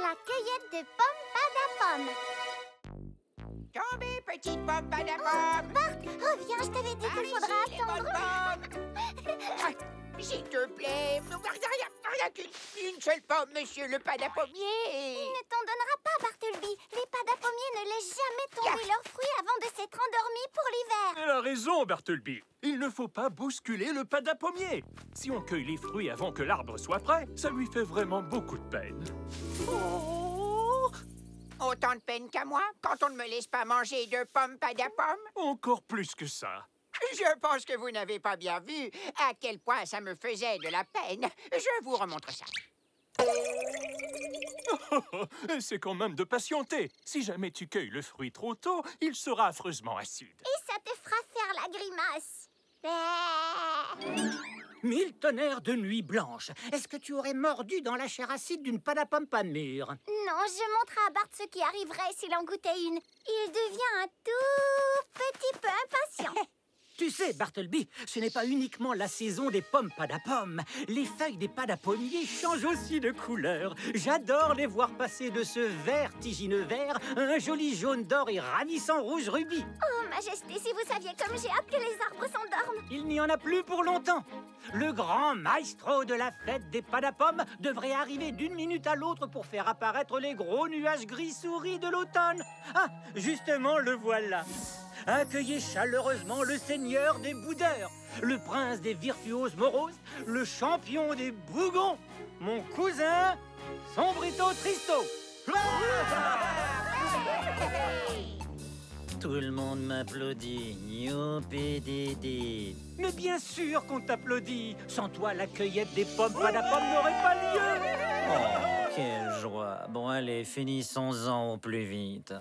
la cueillette de pommes Padapomme. Tombez, petite pomme Padapomme. Bart, reviens, je t'avais dit qu'il faudra attendre. S'il te plaît, rien qu'une seule pomme, monsieur le Padapommier. Il ne t'en donnera pas, Bartleby. Les Padapommiers ne laissent jamais tomber leurs fruits avant de s'être endormis pour l'hiver. Elle a raison, Bartleby. Il ne faut pas bousculer le Padapommier. Si on cueille les fruits avant que l'arbre soit prêt, ça lui fait vraiment beaucoup de peine. Oh! Autant de peine qu'à moi quand on ne me laisse pas manger de pommes Padapomme. Encore plus que ça. Je pense que vous n'avez pas bien vu à quel point ça me faisait de la peine. Je vous remontre ça. C'est quand même de patienter. Si jamais tu cueilles le fruit trop tôt, il sera affreusement acide. Et ça te fera faire la grimace. 1000 tonnerres de nuit blanche. Est-ce que tu aurais mordu dans la chair acide d'une Padapomme pas mûre? Non, je montrerai à Bart ce qui arriverait s'il en goûtait une. Il devient un tout petit peu impatient. Tu sais, Bartleby, ce n'est pas uniquement la saison des pommes Padapomme. Les feuilles des Padapommiers changent aussi de couleur. J'adore les voir passer de ce vertigineux vert à un joli jaune d'or et ravissant rouge rubis. Oh, Majesté, si vous saviez comme j'ai hâte que les arbres s'endorment. Il n'y en a plus pour longtemps. Le grand maestro de la fête des Padapommes devrait arriver d'une minute à l'autre pour faire apparaître les gros nuages gris souris de l'automne. Ah, justement, le voilà. Accueillez chaleureusement le seigneur des boudeurs, le prince des virtuoses moroses, le champion des bougons, mon cousin, Sombrito Tristo. Tout le monde m'applaudit. Youpididi. Mais bien sûr qu'on t'applaudit. Sans toi, la cueillette des pommes Padapomme n'aurait pas lieu. Oh, quelle joie. Bon, allez, finissons-en au plus vite.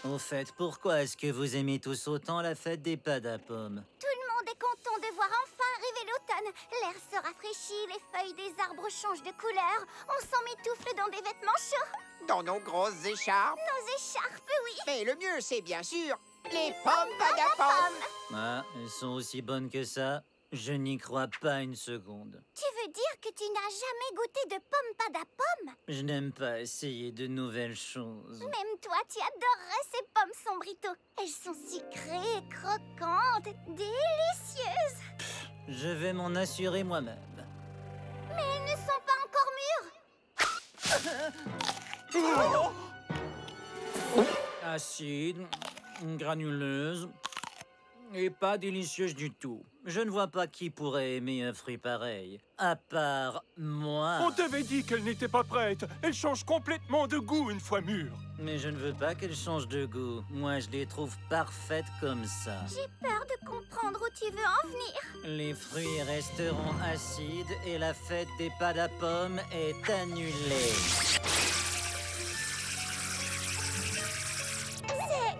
Au fait, pourquoi est-ce que vous aimez tous autant la fête des Padapommes? Tout le monde est content de voir enfin arriver l'automne. L'air se rafraîchit, les feuilles des arbres changent de couleur. On s'emmitoufle dans des vêtements chauds. Dans nos grosses écharpes. Nos écharpes, oui. Mais le mieux, c'est bien sûr les pommes Padapomme. Ah, elles sont aussi bonnes que ça? Je n'y crois pas une seconde. Tu veux dire que tu n'as jamais goûté de pommes Padapomme? Je n'aime pas essayer de nouvelles choses. Même toi, tu adorerais ces pommes Sombrito. Elles sont sucrées, croquantes, délicieuses. Je vais m'en assurer moi-même. Mais elles ne sont pas encore mûres. Acide, granuleuse et pas délicieuse du tout. Je ne vois pas qui pourrait aimer un fruit pareil, à part moi. On t'avait dit qu'elle n'était pas prête. Elle change complètement de goût une fois mûre. Mais je ne veux pas qu'elle change de goût. Moi, je les trouve parfaites comme ça. J'ai peur de comprendre où tu veux en venir. Les fruits resteront acides et la fête des Padapommes est annulée. C'est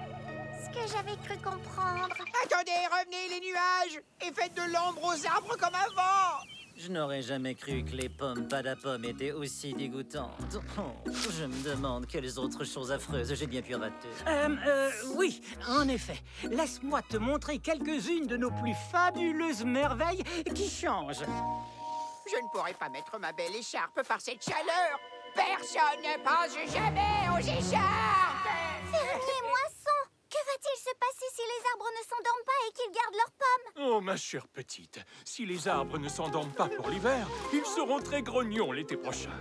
ce que j'avais cru comprendre. Attendez, revenez les nuages et faites de l'ombre aux arbres comme avant. Je n'aurais jamais cru que les pommes Padapommes étaient aussi dégoûtantes. Oh, je me demande quelles autres choses affreuses j'ai bien pu rater. Oui, en effet. Laisse-moi te montrer quelques-unes de nos plus fabuleuses merveilles qui changent. Je ne pourrai pas mettre ma belle écharpe par cette chaleur. Personne ne pense jamais aux écharpes. Fermier Moisson, que va-t-il se passer si les arbres ne s'endorment pas et qu'ils gardent leurs pommes? Oh, ma chère petite, si les arbres ne s'endorment pas pour l'hiver, ils seront très grognons l'été prochain.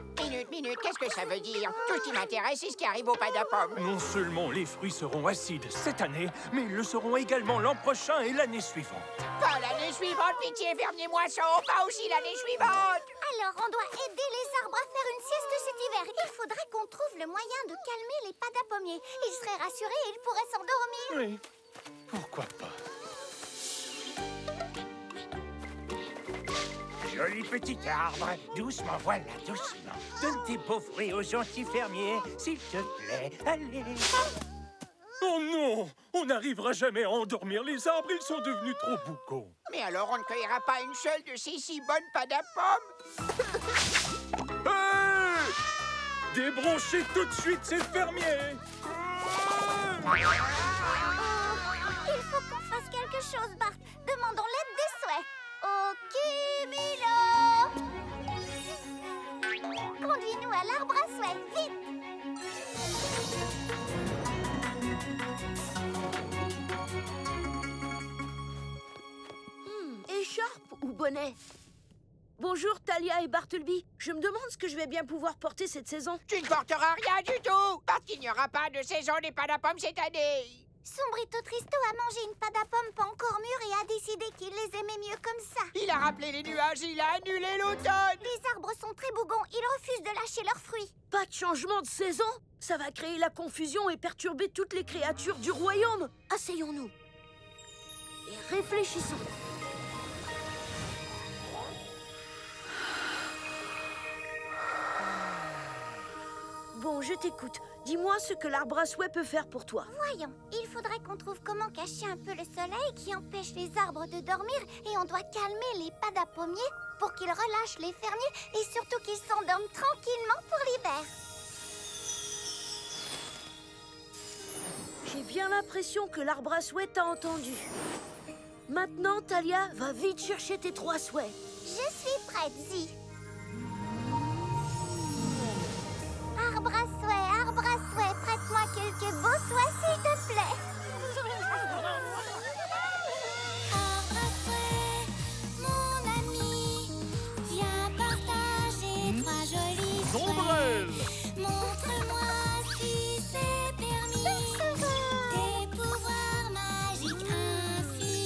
Minute, qu'est-ce que ça veut dire? Tout ce qui m'intéresse, c'est ce qui arrive aux Padapomme. Non seulement les fruits seront acides cette année, mais ils le seront également l'an prochain et l'année suivante. Pas l'année suivante, pitié, fermier Moisson, pas aussi l'année suivante. Alors on doit aider les arbres à faire une sieste cet hiver. Il faudrait qu'on trouve le moyen de calmer les Padapommiers. Ils seraient rassurés et ils pourraient s'endormir. Oui, pourquoi pas? Joli petit arbre, doucement, voilà, doucement. Donne tes beaux fruits aux gentils fermiers, s'il te plaît, allez. Oh non! On n'arrivera jamais à endormir les arbres, ils sont devenus trop boucons. Mais alors on ne cueillera pas une seule de ces si bonnes Padapommes. Hey! Débranchez tout de suite ces fermiers! Il faut qu'on fasse quelque chose, Bart. Demandons l'aide des souhaits. Oh, Emmène-nous à l'arbre à souhait, vite! Écharpe ou bonnet? Bonjour Talia et Bartleby. Je me demande ce que je vais bien pouvoir porter cette saison. Tu ne porteras rien du tout, parce qu'il n'y aura pas de saison des padapommes cette année. Sombrito Tristo a mangé une padapomme pas encore mûre et a décidé qu'il les aimait mieux comme ça. Il a rappelé les nuages, il a annulé l'automne. Les arbres sont très bougons, ils refusent de lâcher leurs fruits. Pas de changement de saison? Ça va créer la confusion et perturber toutes les créatures du royaume. Asseyons-nous et réfléchissons. Bon, je t'écoute. Dis-moi ce que l'arbre à souhait peut faire pour toi. Voyons, il faudrait qu'on trouve comment cacher un peu le soleil qui empêche les arbres de dormir et on doit calmer les padapommiers pour qu'ils relâchent les fermiers et surtout qu'ils s'endorment tranquillement pour l'hiver. J'ai bien l'impression que l'arbre à souhait t'a entendu. Maintenant, Talia, va vite chercher tes 3 souhaits. Je suis prête, Zi. Arbre à souhait, prête-moi quelques beaux souhaits, s'il te plaît. Arbre à souhait, mon ami, viens partager 3 jolis Ombrelle. souhaits. Montre-moi si c'est permis, tes pouvoirs magiques infinis.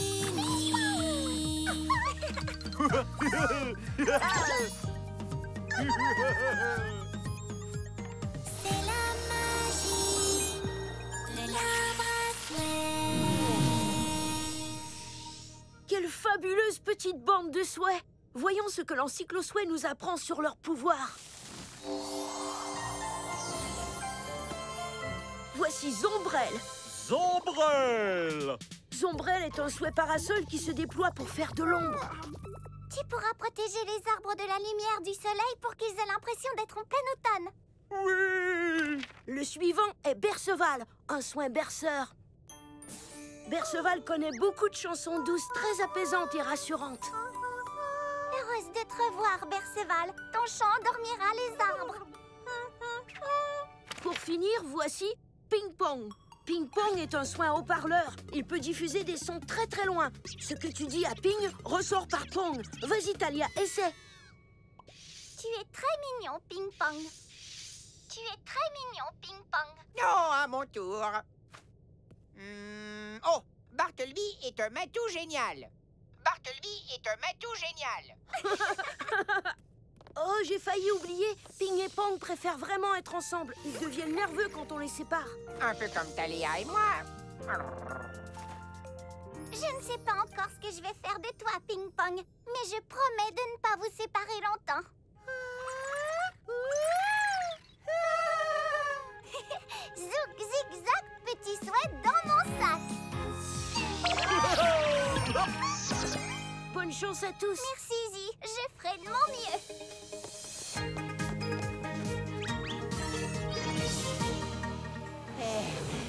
C'est la magie de l'arbre à souhait. Quelle fabuleuse petite bande de souhaits! Voyons ce que l'encyclo-souhait nous apprend sur leur pouvoir. Voici Zombrelle. Zombrelle. Zombrelle est un souhait parasol qui se déploie pour faire de l'ombre. Tu pourras protéger les arbres de la lumière du soleil pour qu'ils aient l'impression d'être en plein automne. Oui. Le suivant est Berceval, un souhait berceur. Berceval connaît beaucoup de chansons douces, très apaisantes et rassurantes. Heureuse de te revoir, Berceval. Ton chant endormira les arbres. Pour finir, voici Ping Pong. Ping Pong est un souhait haut-parleur. Il peut diffuser des sons très très loin. Ce que tu dis à Ping ressort par Pong. Vas-y, Talia, essaie. Tu es très mignon, Ping Pong. Tu es très mignon, Ping Pong. Non, à mon tour. Oh, Bartleby est un matou génial. Bartleby est un matou génial. Oh, j'ai failli oublier. Ping et Pong préfèrent vraiment être ensemble. Ils deviennent nerveux quand on les sépare. Un peu comme Talia et moi. Je ne sais pas encore ce que je vais faire de toi, Ping Pong, mais je promets de ne pas vous séparer longtemps. Zouk, zig, zac, petit souhait dans mon sac. Bonne chance à tous. Merci, Zi. Je ferai de mon mieux.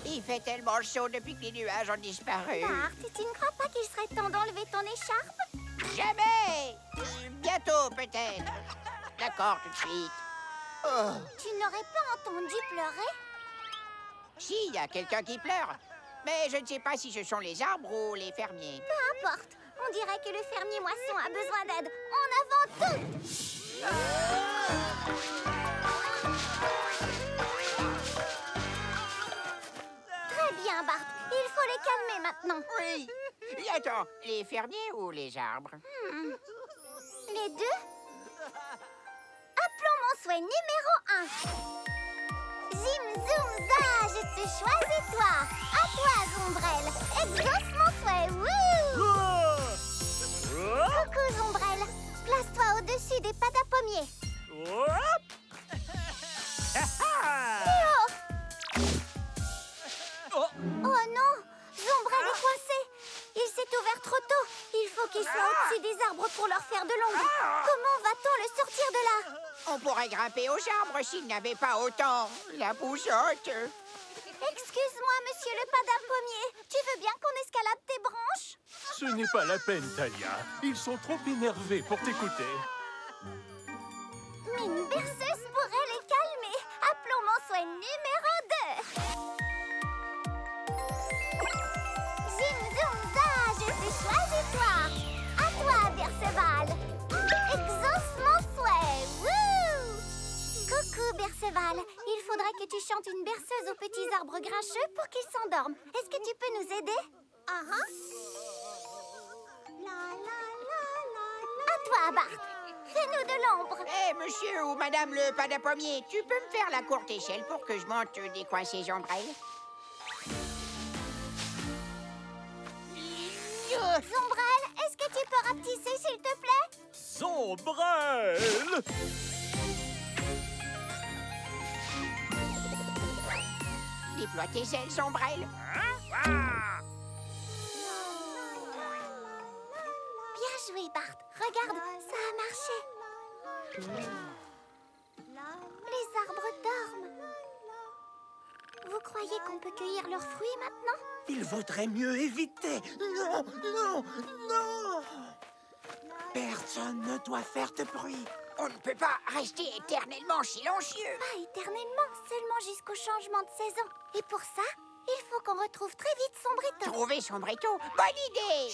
Il fait tellement chaud depuis que les nuages ont disparu. Bart, tu ne crois pas qu'il serait temps d'enlever ton écharpe? Jamais. Bientôt, peut-être. D'accord, tout de suite. Oh. Tu n'aurais pas entendu pleurer? Si, il y a quelqu'un qui pleure. Mais je ne sais pas si ce sont les arbres ou les fermiers. Peu importe. On dirait que le fermier moisson a besoin d'aide. En avant toutes! Très bien, Bart. Il faut les calmer maintenant. Oui. Et attends, les fermiers ou les arbres? Les deux? Appelons mon souhait numéro 1. Zim, zoom, za, je te choisis toi. À toi, Zombrelle. Exauce mon souhait. Wouh! Coucou, Zombrelle. Place-toi au-dessus des padapommiers. Oh non! Zombrelle est coincé. Il s'est ouvert trop tôt. Il faut qu'il soit au-dessus des arbres pour leur faire de l'ombre. Comment va-t-on le sortir de là? On pourrait grimper aux arbres s'il n'avait pas autant la bougeotte. Excuse-moi, monsieur le padapommier. Tu veux bien qu'on escalade tes branches? Ce n'est pas la peine, Talia. Ils sont trop énervés pour t'écouter. Mais une berceuse pourrait les numéro 2. Zim zoum za, je suis choisi toi. À toi, Perceval. Exauce mon souhait. Wouh! Coucou, Perceval. Il faudrait que tu chantes une berceuse aux petits arbres grincheux pour qu'ils s'endorment. Est-ce que tu peux nous aider? À toi, Bart. Fais-nous de l'ombre. Eh, monsieur ou madame le padapommier, tu peux me faire la courte échelle pour que je monte des coins ces ombrelles? Zombrelle, est-ce que tu peux rapetisser, s'il te plaît? Sombrelle! Déploie tes ailes, ombrelles. Bien joué, Bart. Regarde, ça a marché. Les arbres dorment. Vous croyez qu'on peut cueillir leurs fruits maintenant? Il vaudrait mieux éviter. Non, non, non. Personne ne doit faire de bruit. On ne peut pas rester éternellement silencieux. Pas éternellement, seulement jusqu'au changement de saison. Et pour ça, il faut qu'on retrouve très vite Sombrito. Trouver Sombrito, bonne idée.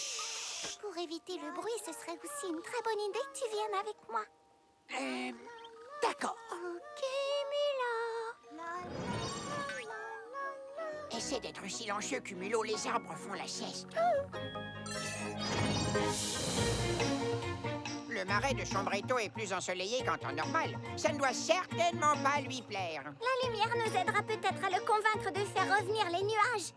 Pour éviter le bruit, ce serait aussi une très bonne idée que tu viennes avec moi. D'accord. Ok, Milo. Essaie d'être silencieux, Cumulo. Les arbres font la sieste. Le marais de Sombrito est plus ensoleillé qu'en temps normal. Ça ne doit certainement pas lui plaire. La lumière nous aidera peut-être à le convaincre de faire revenir les nuages.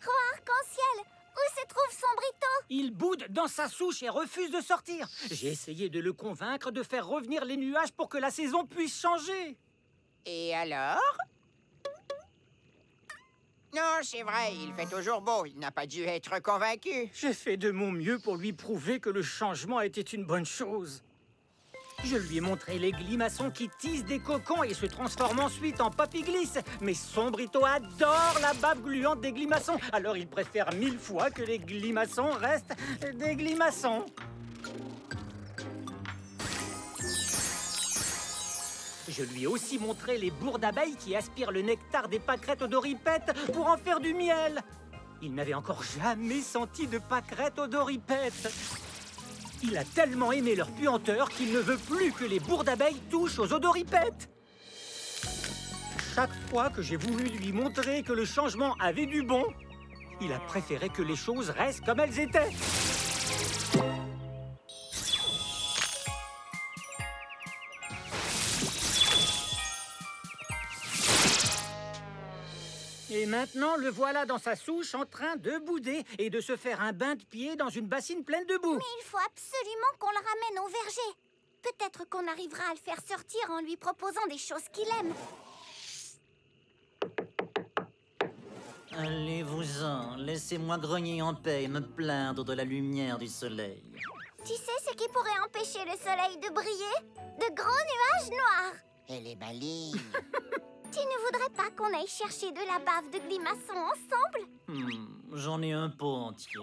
Roi Arc-en-Ciel, où se trouve Sombrito? Il boude dans sa souche et refuse de sortir. J'ai essayé de le convaincre de faire revenir les nuages pour que la saison puisse changer. Et alors? Non, c'est vrai, il fait toujours beau. Il n'a pas dû être convaincu. J'ai fait de mon mieux pour lui prouver que le changement était une bonne chose. Je lui ai montré les glimaçons qui tissent des cocons et se transforment ensuite en papy-glisse. Mais Sombrito adore la bave gluante des glimaçons, alors il préfère 1000 fois que les glimaçons restent des glimaçons. Je lui ai aussi montré les bourres d'abeilles qui aspirent le nectar des pâquerettes odoripètes pour en faire du miel. Il n'avait encore jamais senti de pâquerettes odoripètes. Il a tellement aimé leur puanteur qu'il ne veut plus que les bourres d'abeilles touchent aux odoripètes. Chaque fois que j'ai voulu lui montrer que le changement avait du bon, il a préféré que les choses restent comme elles étaient. Et maintenant, le voilà dans sa souche en train de bouder et de se faire un bain de pied dans une bassine pleine de boue. Mais il faut absolument qu'on le ramène au verger. Peut-être qu'on arrivera à le faire sortir en lui proposant des choses qu'il aime. Allez-vous-en, laissez-moi grogner en paix et me plaindre de la lumière du soleil. Tu sais ce qui pourrait empêcher le soleil de briller? De gros nuages noirs. Elle est maligne. Tu ne voudrais pas qu'on aille chercher de la bave de glimaçon ensemble? J'en ai un pot entier.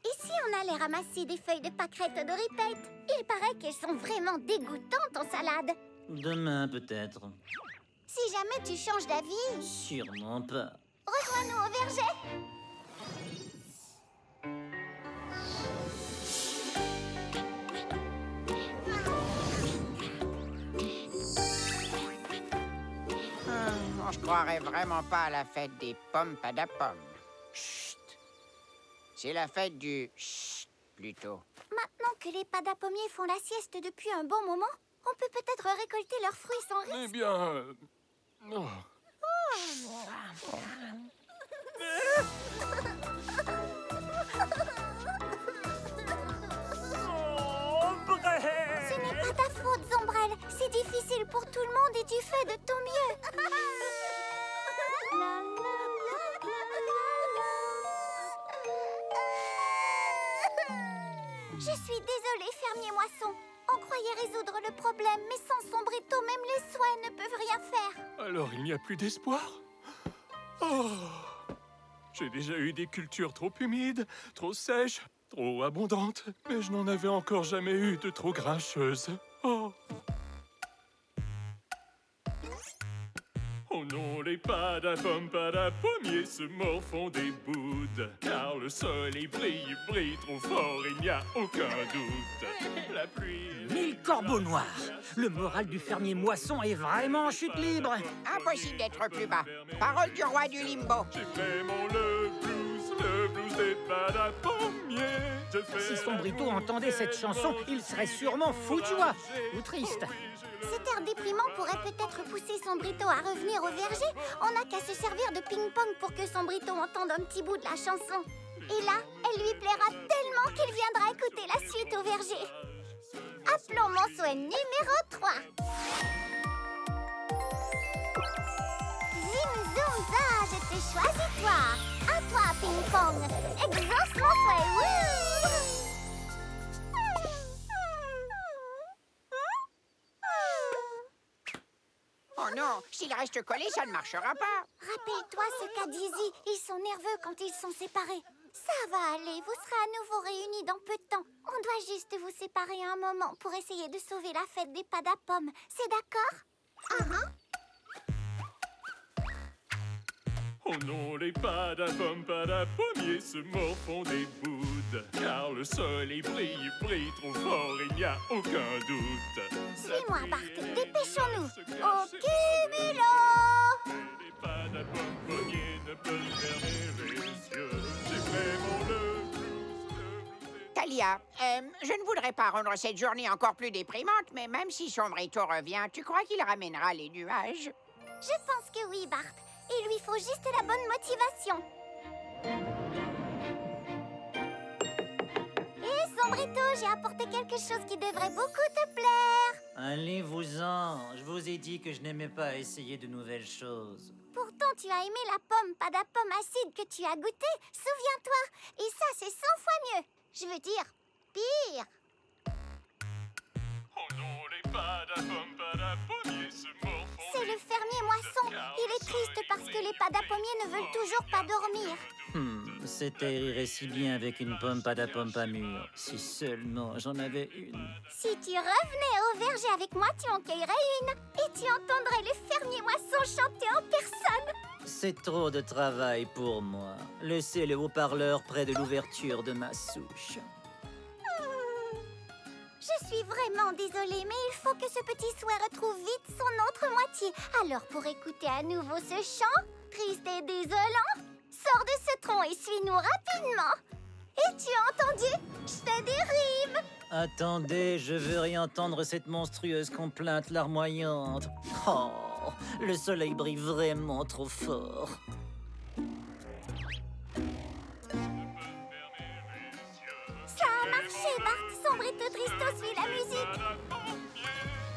Et si on allait ramasser des feuilles de pâquerettes odoripètes? Il paraît qu'elles sont vraiment dégoûtantes en salade. Demain, peut-être. Si jamais tu changes d'avis, Sûrement pas. rejoins-nous au verger. Je croirais vraiment pas à la fête des pommes padapommes. Chut! C'est la fête du chut, plutôt. Maintenant que les padapommiers font la sieste depuis un bon moment, on peut peut-être récolter leurs fruits sans risque. Eh bien... non. Ce n'est pas ta faute, Zombrelle. C'est difficile pour tout le monde et tu fais de ton mieux. Je suis désolée, fermier Moisson. On croyait résoudre le problème, mais sans Sombrito, même les soins ne peuvent rien faire. Alors il n'y a plus d'espoir? Oh! J'ai déjà eu des cultures trop humides, trop sèches, trop abondantes, mais je n'en avais encore jamais eu de trop grincheuses. Oh! Oh non, les padapommiers se morfont des boudes. Car le soleil brille, brille trop fort, il n'y a aucun doute. La pluie... 1000 corbeaux noirs. Le moral du fermier moisson est vraiment en chute libre. Impossible d'être plus bas. Parole du roi du limbo. J'ai vraiment le blues des padapommiers. Je fais Si Sombrito entendait cette chanson, il serait sûrement fou de joie ou triste. Cet air déprimant pourrait peut-être pousser Sombrito à revenir au verger. On n'a qu'à se servir de ping-pong pour que Sombrito entende un petit bout de la chanson. Et là, elle lui plaira tellement qu'il viendra écouter la suite au verger. Appelons mon souhait numéro 3. Zim zoum za, je te choisis toi. À toi, ping-pong. Exauce mon souhait. Wouh! Oh non, s'il reste collé, ça ne marchera pas. Rappelle-toi ce qu'a dit Zee. Ils sont nerveux quand ils sont séparés. Ça va aller, vous serez à nouveau réunis dans peu de temps. On doit juste vous séparer un moment pour essayer de sauver la fête des padapommes. C'est d'accord? Oh non, les padapommiers se morfont des boudes. Car le soleil brille, brille trop fort, il n'y a aucun doute. Suis-moi, Bart, dépêchons-nous. Au cumulo! Les padapommiers ne peuvent fermer les yeux. J'ai vraiment le blues. Talia, je ne voudrais pas rendre cette journée encore plus déprimante, mais même si Sombrito revient, tu crois qu'il ramènera les nuages? Je pense que oui, Bart. Il lui faut juste la bonne motivation. Hé, Sombrito, j'ai apporté quelque chose qui devrait beaucoup te plaire. Allez-vous-en. Je vous ai dit que je n'aimais pas essayer de nouvelles choses. Pourtant, tu as aimé la pomme padapomme acide que tu as goûté. Souviens-toi. Et ça, c'est 100 fois mieux. Je veux dire, pire. Oh non, les padapommiers se morfont. C'est le fermier moisson. Il est triste parce que les padapommiers ne veulent toujours pas dormir. C'était irait si bien avec une pomme padapome pas mûre. Si seulement j'en avais une. Si tu revenais au verger avec moi, tu en cueillerais une. Et tu entendrais le fermier moisson chanter en personne. C'est trop de travail pour moi. Laissez le haut-parleur près de l'ouverture de ma souche. Je suis vraiment désolée, mais il faut que ce petit souhait retrouve vite son autre moitié. Alors, pour écouter à nouveau ce chant, triste et désolant, sors de ce tronc et suis-nous rapidement. Et tu as entendu? Je fais des rimes. Attendez, je veux réentendre cette monstrueuse complainte larmoyante. Oh, le soleil brille vraiment trop fort. Ça a marché, Bart. Sombrito Tristo suit la musique.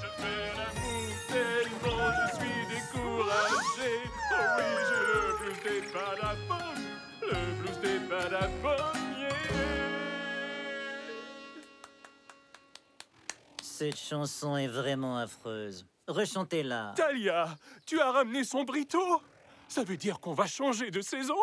Je fais la moue tellement je suis découragé. Oh oui, j'ai le blues des padapommes. Le blues des padapommiers. Cette chanson est vraiment affreuse. Rechantez-la. Talia, tu as ramené Sombrito? Ça veut dire qu'on va changer de saison?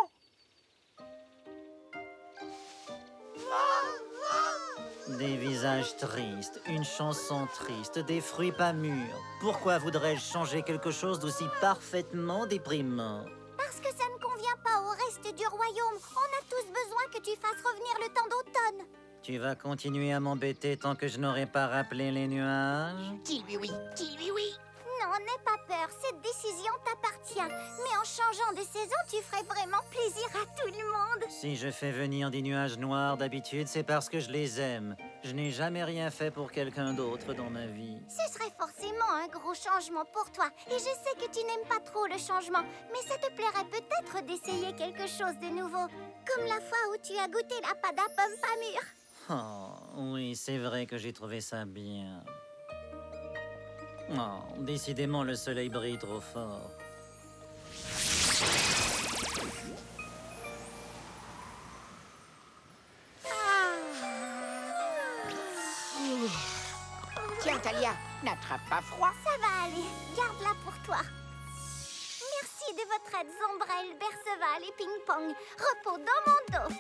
Des visages tristes, une chanson triste, des fruits pas mûrs. Pourquoi voudrais-je changer quelque chose d'aussi parfaitement déprimant? Parce que ça ne convient pas au reste du royaume. On a tous besoin que tu fasses revenir le temps d'automne. Tu vas continuer à m'embêter tant que je n'aurai pas rappelé les nuages? Dis-lui oui, dis-lui oui. Non, n'aie pas peur, cette décision t'appartient. Mais en changeant de saison, tu ferais vraiment plaisir à tout le monde. Si je fais venir des nuages noirs d'habitude, c'est parce que je les aime. Je n'ai jamais rien fait pour quelqu'un d'autre dans ma vie. Ce serait forcément un gros changement pour toi. Et je sais que tu n'aimes pas trop le changement. Mais ça te plairait peut-être d'essayer quelque chose de nouveau. Comme la fois où tu as goûté la padapome pas mûre. Oh, oui, c'est vrai que j'ai trouvé ça bien. Oh, décidément, le soleil brille trop fort. Tiens, Talia, n'attrape pas froid. Ça va aller, garde-la pour toi. Merci de votre aide, Zombrelle, Berceval et Ping-Pong. Repos dans mon dos.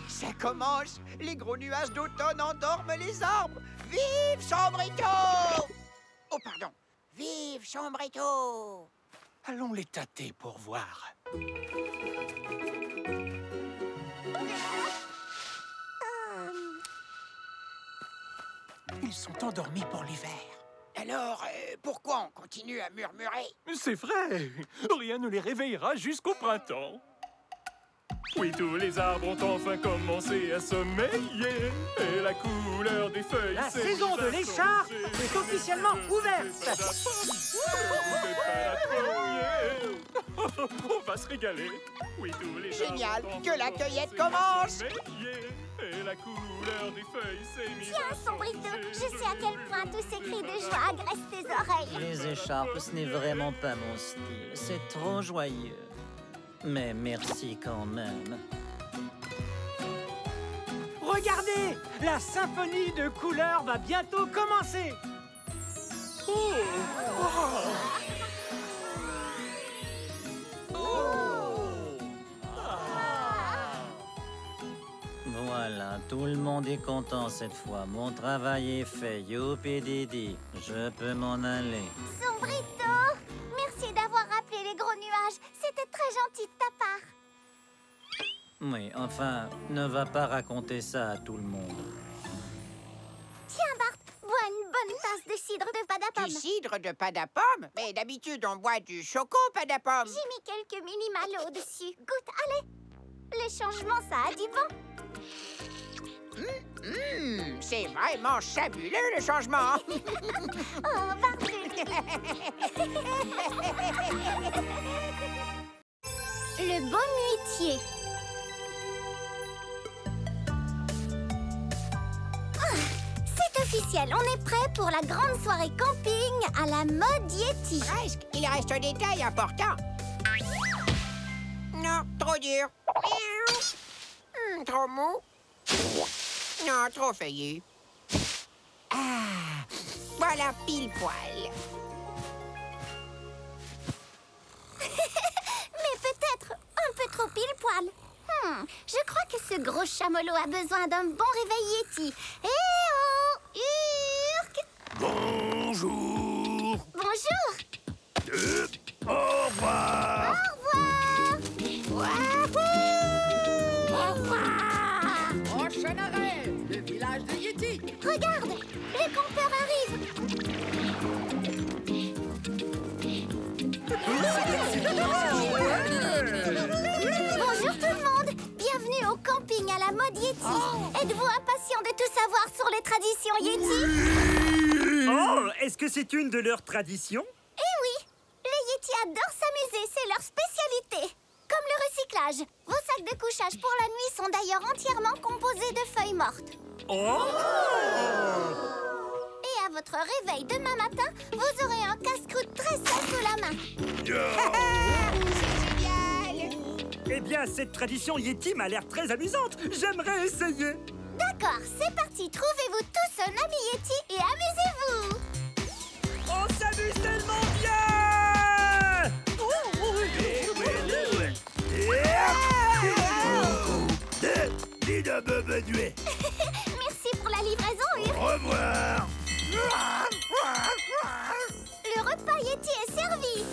Ça commence. Les gros nuages d'automne endorment les arbres. Vive Chambrito! Oh, pardon. Vive Chambrito! Allons les tâter pour voir. Ils sont endormis pour l'hiver. Alors, pourquoi on continue à murmurer? C'est vrai. Rien ne les réveillera jusqu'au printemps. Oui, tous les arbres ont enfin commencé à sommeiller. Et la couleur des feuilles La s'est saison mise de à l'écharpe changer. est officiellement ouverte. On va se régaler. Oui, tous les Génial, arbres ont que la enfin cueillette commencé à commence. sommeiller. Et la couleur des feuilles s'est mise Tiens, à Sombrito, changer. je sais à quel point tous ces cris de joie agressent tes oreilles. Les écharpes, ce n'est vraiment pas mon style. C'est trop joyeux. Mais merci quand même. Regardez, la symphonie de couleurs va bientôt commencer. Voilà, tout le monde est content cette fois. Mon travail est fait. Youpi Didi, je peux m'en aller. Sombrito, merci d'avoir rappelé les gros nuages. C'était très gentil de ta part. Oui, enfin, ne va pas raconter ça à tout le monde. Tiens, Bart, bois une bonne tasse de cidre de Du Padapom. cidre de Padapom? Mais d'habitude, on boit du choco Padapom. J'ai mis quelques mini-mallots dessus. Goûte, allez. Le changement, ça a du bon. C'est vraiment fabuleux, le changement. Oh, Bart. Le bon muitier. C'est officiel, on est prêt pour la grande soirée camping à la mode Yeti. Presque. Il reste un détail important. Non, trop dur. Trop mou. Non, trop feuillu. Ah, voilà pile poil. Mais peut-être un peu trop pile poil. Je crois que ce gros chamelot a besoin d'un bon réveil Yeti. Eh oh, Urk. Bonjour. Bonjour. Au revoir. Au revoir. Prochain arrêt, le village de Yeti. Regarde, les campeurs arrivent. Bonjour tout le monde. Bienvenue au camping à la mode Yeti. Êtes-vous impatient de tout savoir sur les traditions Yeti? Oh, est-ce que c'est une de leurs traditions? Eh oui, les Yeti adorent s'amuser, c'est leur spécialité. Comme le recyclage. Vos sacs de couchage pour la nuit sont d'ailleurs entièrement composés de feuilles mortes. Oh! Et à votre réveil demain matin, vous aurez un casse-croûte très sale sous la main. Eh bien, cette tradition Yeti m'a l'air très amusante. J'aimerais essayer. D'accord, c'est parti. Trouvez-vous tous un ami Yeti et amusez-vous. On s'amuse tellement bien! Merci pour la livraison, Urk. Au revoir. Le repas Yeti est servi.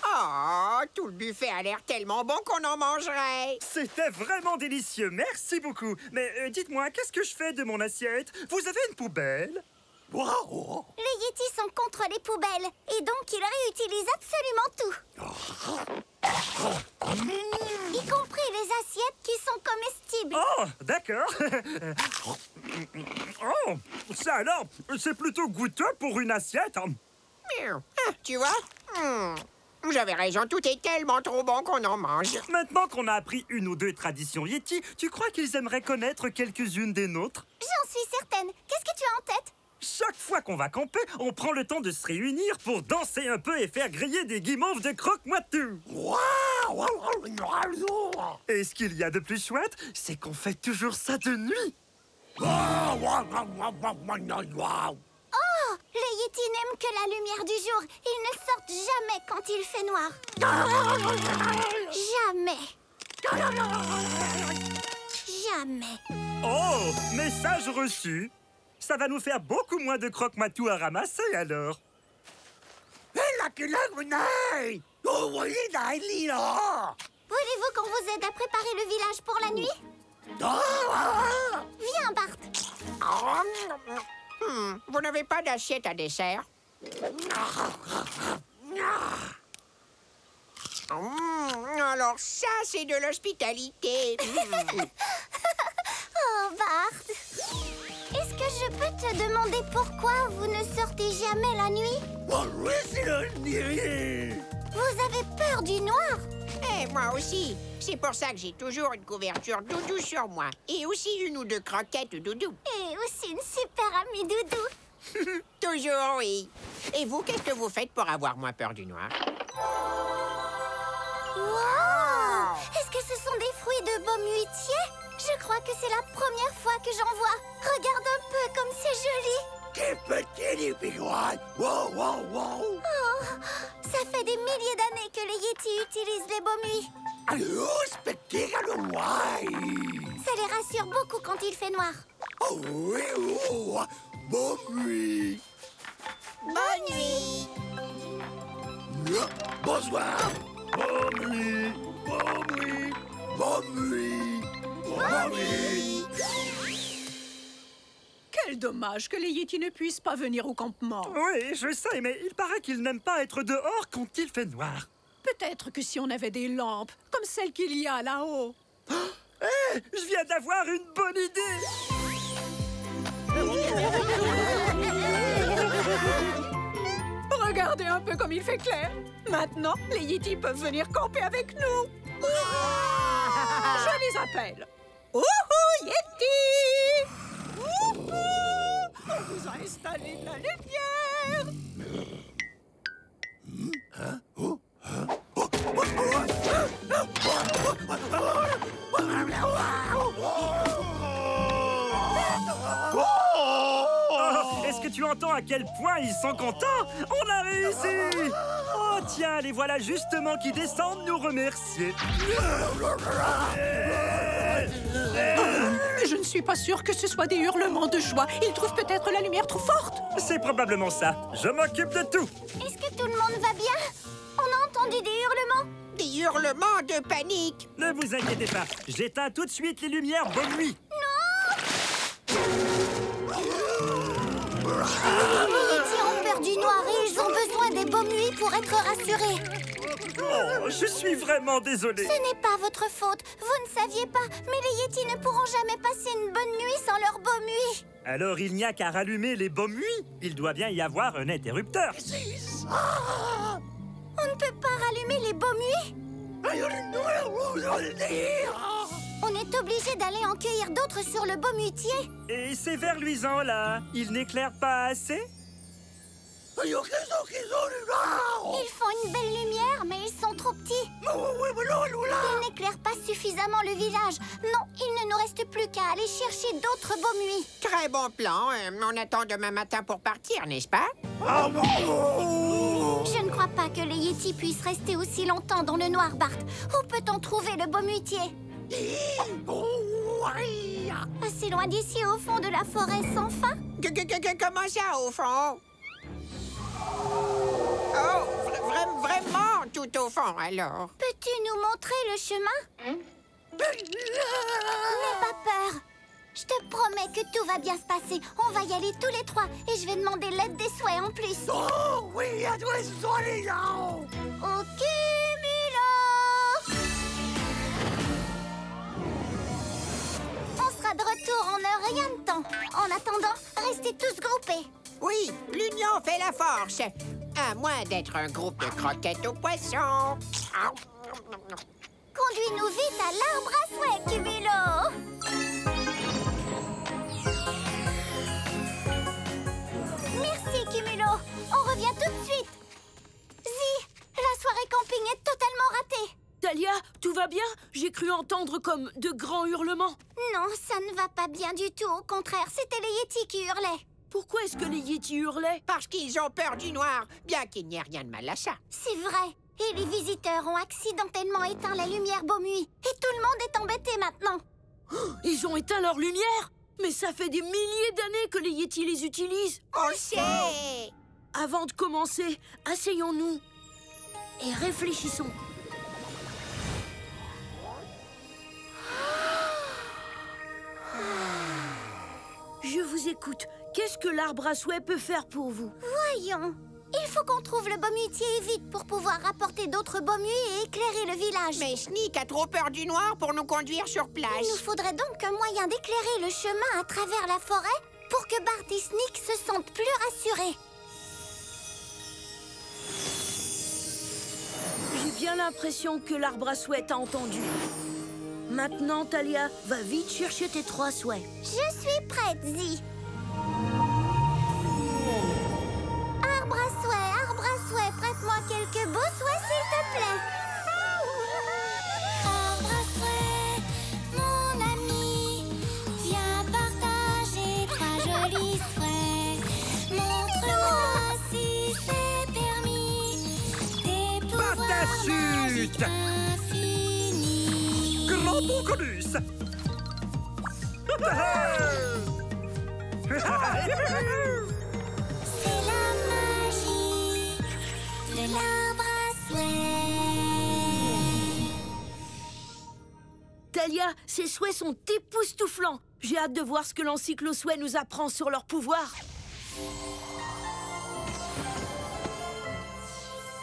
Oh, tout le buffet a l'air tellement bon qu'on en mangerait. C'était vraiment délicieux. Merci beaucoup. Mais dites-moi, qu'est-ce que je fais de mon assiette? Vous avez une poubelle? Wow! Les Yetis sont contre les poubelles et donc ils réutilisent absolument tout. Y compris les assiettes qui sont comestibles. Oh, d'accord. Oh, ça alors, c'est plutôt goûteux pour une assiette. Tu vois? J'avais raison, tout est tellement trop bon qu'on en mange. Maintenant qu'on a appris une ou deux traditions Yeti, tu crois qu'ils aimeraient connaître quelques-unes des nôtres? J'en suis certaine. Qu'est-ce que tu as en tête? Chaque fois qu'on va camper, on prend le temps de se réunir pour danser un peu et faire griller des guimauves de croque-moi-tout. Et ce qu'il y a de plus chouette, c'est qu'on fait toujours ça de nuit. Oh, les Yetis n'aiment que la lumière du jour. Ils ne sortent jamais quand il fait noir. Jamais. Jamais. Oh, message reçu. Ça va nous faire beaucoup moins de croque-matou à ramasser, alors. Voulez-vous qu'on vous aide à préparer le village pour la nuit? Viens, Bart. Vous n'avez pas d'assiette à dessert? Alors ça, c'est de l'hospitalité. Oh, Bart. Est-ce que je peux te demander pourquoi vous ne sortez jamais la nuit? Vous avez peur du noir? Eh, moi aussi. C'est pour ça que j'ai toujours une couverture doudou sur moi. Et aussi une ou deux croquettes doudou. Et aussi une super amie doudou. Toujours, oui. Et vous, qu'est-ce que vous faites pour avoir moins peur du noir? Wow! Est-ce que ce sont des fruits de baume huitier? Je crois que c'est la première fois que j'en vois. Regarde un peu comme c'est joli. Oh, ça fait des milliers d'années que les Yétis utilisent les baumes-nuits. Ça les rassure beaucoup quand il fait noir. Bonne nuit. Bonsoir. Bonne nuit. Bonne nuit. Bonne nuit. Bonne nuit. Quel dommage que les Yétis ne puissent pas venir au campement. Oui, je sais, mais il paraît qu'ils n'aiment pas être dehors quand il fait noir. Peut-être que si on avait des lampes, comme celles qu'il y a là-haut. Hé, je viens d'avoir une bonne idée. Regardez un peu comme il fait clair. Maintenant, les Yétis peuvent venir camper avec nous. Je les appelle. Ouhou, Yétis! Ouhou! On vous a installé de la lumière. Oh, est-ce que tu entends à quel point ils sont contents? On a réussi! Oh tiens, les voilà justement qui descendent nous remercier. Je ne suis pas sûre que ce soit des hurlements de joie. Ils trouvent peut-être la lumière trop forte. C'est probablement ça. Je m'occupe de tout. Est-ce que tout le monde va bien? On a entendu des hurlements. Des hurlements de panique. Ne vous inquiétez pas. J'éteins tout de suite les lumières. Bonne nuit. Les Yétis ont peur du noir et ils ont besoin des baumes nuits pour être rassurés. Oh, je suis vraiment désolé. Ce n'est pas votre faute. Vous ne saviez pas, mais les Yétis ne pourront jamais passer une bonne nuit sans leur baume nuit. Alors il n'y a qu'à rallumer les baumes nuits. Il doit bien y avoir un interrupteur. On ne peut pas rallumer les baumes nuits. On est obligé d'aller en cueillir d'autres sur le baume-huitier. Et ces vers luisants là, ils n'éclairent pas assez? Ils font une belle lumière, mais ils sont trop petits. Ils n'éclairent pas suffisamment le village. Non, il ne nous reste plus qu'à aller chercher d'autres baumes nuits. Très bon plan. On attend demain matin pour partir, n'est-ce pas? Je ne crois pas que les Yétis puissent rester aussi longtemps dans le noir, Bart. Où peut-on trouver le baume-huitier? Assez loin d'ici, au fond de la forêt sans fin? Comment ça, au fond? Oh, vraiment tout au fond, alors? Peux-tu nous montrer le chemin? N'aie pas peur. Je te promets que tout va bien se passer. On va y aller tous les trois et je vais demander l'aide des souhaits en plus. Oh, oui, à toi, Au cumulo! On sera de retour en un rien de temps. En attendant, restez tous groupés. Oui, l'union fait la force. À moins d'être un groupe de croquettes aux poissons. Conduis-nous vite à l'arbre à souhait, Cumulo! Merci, Cumulo. On revient tout de suite. Zi, la soirée camping est totalement ratée. Dahlia, tout va bien? J'ai cru entendre comme de grands hurlements. Non, ça ne va pas bien du tout. Au contraire, c'était les Yétis qui hurlaient. Pourquoi est-ce que les Yétis hurlaient? Parce qu'ils ont peur du noir, bien qu'il n'y ait rien de mal à ça. C'est vrai. Et les visiteurs ont accidentellement éteint la lumière Beaumuy. Et tout le monde est embêté maintenant. Ils ont éteint leur lumière? Mais ça fait des milliers d'années que les Yétis les utilisent. On sait. Avant de commencer, asseyons-nous et réfléchissons. Je vous écoute. Qu'est-ce que l'arbre à souhait peut faire pour vous? Voyons. Il faut qu'on trouve le Beaumuytier vite pour pouvoir rapporter d'autres Beaumuy et éclairer le village. Mais Sneak a trop peur du noir pour nous conduire sur place. Il nous faudrait donc un moyen d'éclairer le chemin à travers la forêt pour que Bart et Sneak se sentent plus rassurés. J'ai bien l'impression que l'arbre à souhait t'a entendu. Maintenant, Talia, va vite chercher tes 3 souhaits. Je suis prête, Zi. Arbre à souhait, prête-moi quelques beaux souhaits, s'il te plaît. Arbre à souhait, mon ami, viens partager 3 jolis souhaits. Montre-moi si c'est permis, tes pouvoirs magiques infinis. Grand Poncolus. C'est la magie de l'arbre à souhait. Talia, ces souhaits sont époustouflants. J'ai hâte de voir ce que l'encyclo souhait nous apprend sur leur pouvoir.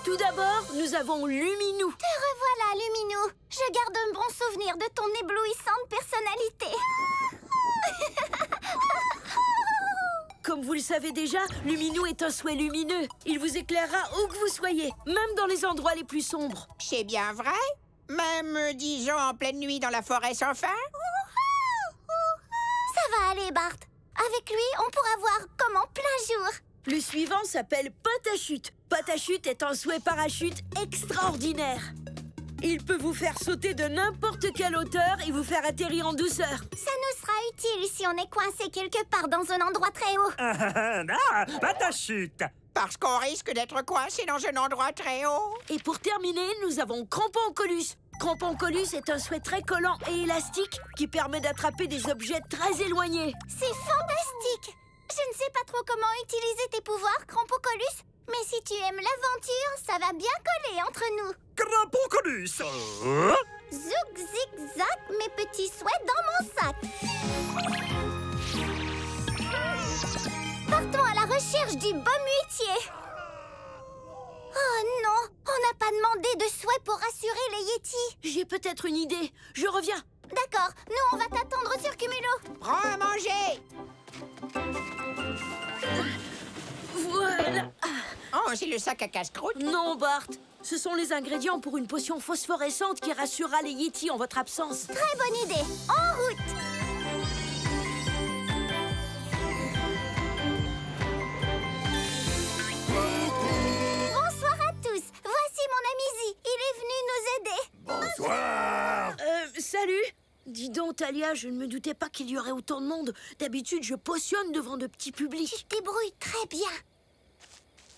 Tout d'abord, nous avons Luminou. Te revoilà, Luminou. Je garde un bon souvenir de ton éblouissante personnalité. Comme vous le savez déjà, Luminou est un souhait lumineux. Il vous éclairera où que vous soyez, même dans les endroits les plus sombres. C'est bien vrai? Même, disons, en pleine nuit dans la forêt sans fin? Ça va aller, Bart. Avec lui, on pourra voir comme en plein jour. Le suivant s'appelle Patachute. Patachute est un souhait parachute extraordinaire. Il peut vous faire sauter de n'importe quelle hauteur et vous faire atterrir en douceur. Ça nous sera utile si on est coincé quelque part dans un endroit très haut. Ah, Patachute. Parce qu'on risque d'être coincé dans un endroit très haut. Et pour terminer, nous avons Cramponcolus. Cramponcolus est un souhait très collant et élastique qui permet d'attraper des objets très éloignés. C'est fantastique! Je ne sais pas trop comment utiliser tes pouvoirs, Cramponcolus, mais si tu aimes l'aventure, ça va bien coller entre nous. Cramponcolus. Zouk, zig, zac, mes petits souhaits dans mon sac. Partons à la recherche du Beaumuytier. Oh non, on n'a pas demandé de souhait pour rassurer les Yétis. J'ai peut-être une idée. Je reviens. D'accord, nous on va t'attendre sur Cumulo. Prends à manger. Voilà. Oh, c'est le sac à casse-croûte? Non, Bart. Ce sont les ingrédients pour une potion phosphorescente qui rassurera les Yétis en votre absence. Très bonne idée. En route. Bonsoir à tous. Voici mon ami Zi. Il est venu nous aider. Bonsoir. Salut. Dis donc, Talia, je ne me doutais pas qu'il y aurait autant de monde. D'habitude, je potionne devant de petits publics. Tu te débrouilles très bien.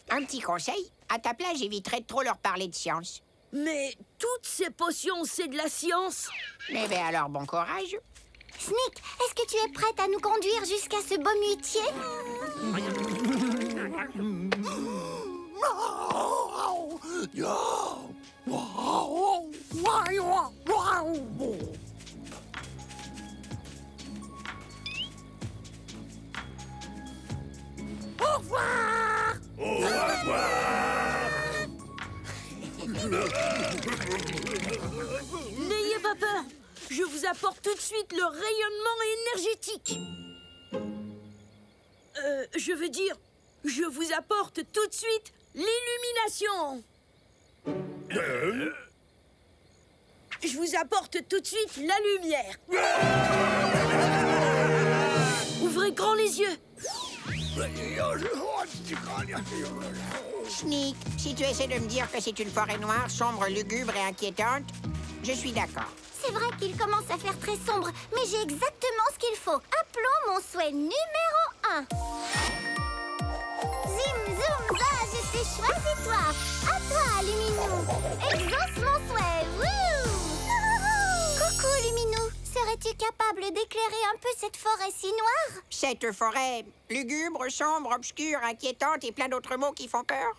Un petit conseil, à ta place, j'éviterais de trop leur parler de science. Mais toutes ces potions, c'est de la science. Mais ben alors, bon courage. Sneak, est-ce que tu es prête à nous conduire jusqu'à ce Beaumuytier? Au revoir. Au revoir. N'ayez pas peur. Je vous apporte tout de suite le rayonnement énergétique. Je veux dire, je vous apporte tout de suite l'illumination. Je vous apporte tout de suite la lumière. Ouvrez grand les yeux. Sneak, si tu essaies de me dire que c'est une forêt noire, sombre, lugubre et inquiétante, je suis d'accord. C'est vrai qu'il commence à faire très sombre, mais j'ai exactement ce qu'il faut. Appelons mon souhait numéro 1. Zim, zoom, za, je t'ai choisi toi. À toi, Luminou! Exauce mon souhait! Wouh! Coucou, Luminou! Serais-tu capable d'éclairer un peu cette forêt si noire? Cette forêt lugubre, sombre, obscure, inquiétante et plein d'autres mots qui font peur.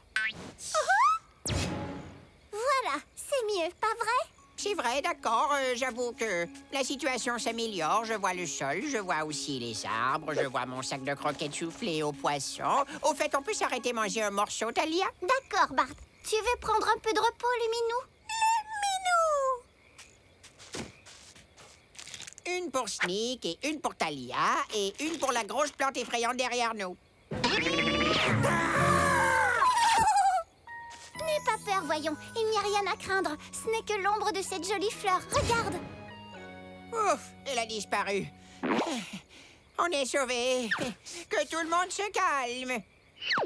Voilà, c'est mieux, pas vrai? C'est vrai, d'accord. J'avoue que la situation s'améliore. Je vois le sol, je vois aussi les arbres, je vois mon sac de croquettes soufflées aux poissons. Au fait, on peut s'arrêter manger un morceau, Thalia? D'accord, Bart. Tu veux prendre un peu de repos, Luminou? Luminou! Une pour Sneak et une pour Thalia et une pour la grosse plante effrayante derrière nous. N'aie pas peur, voyons. Il n'y a rien à craindre. Ce n'est que l'ombre de cette jolie fleur. Regarde. Ouf, elle a disparu. On est sauvés. Que tout le monde se calme.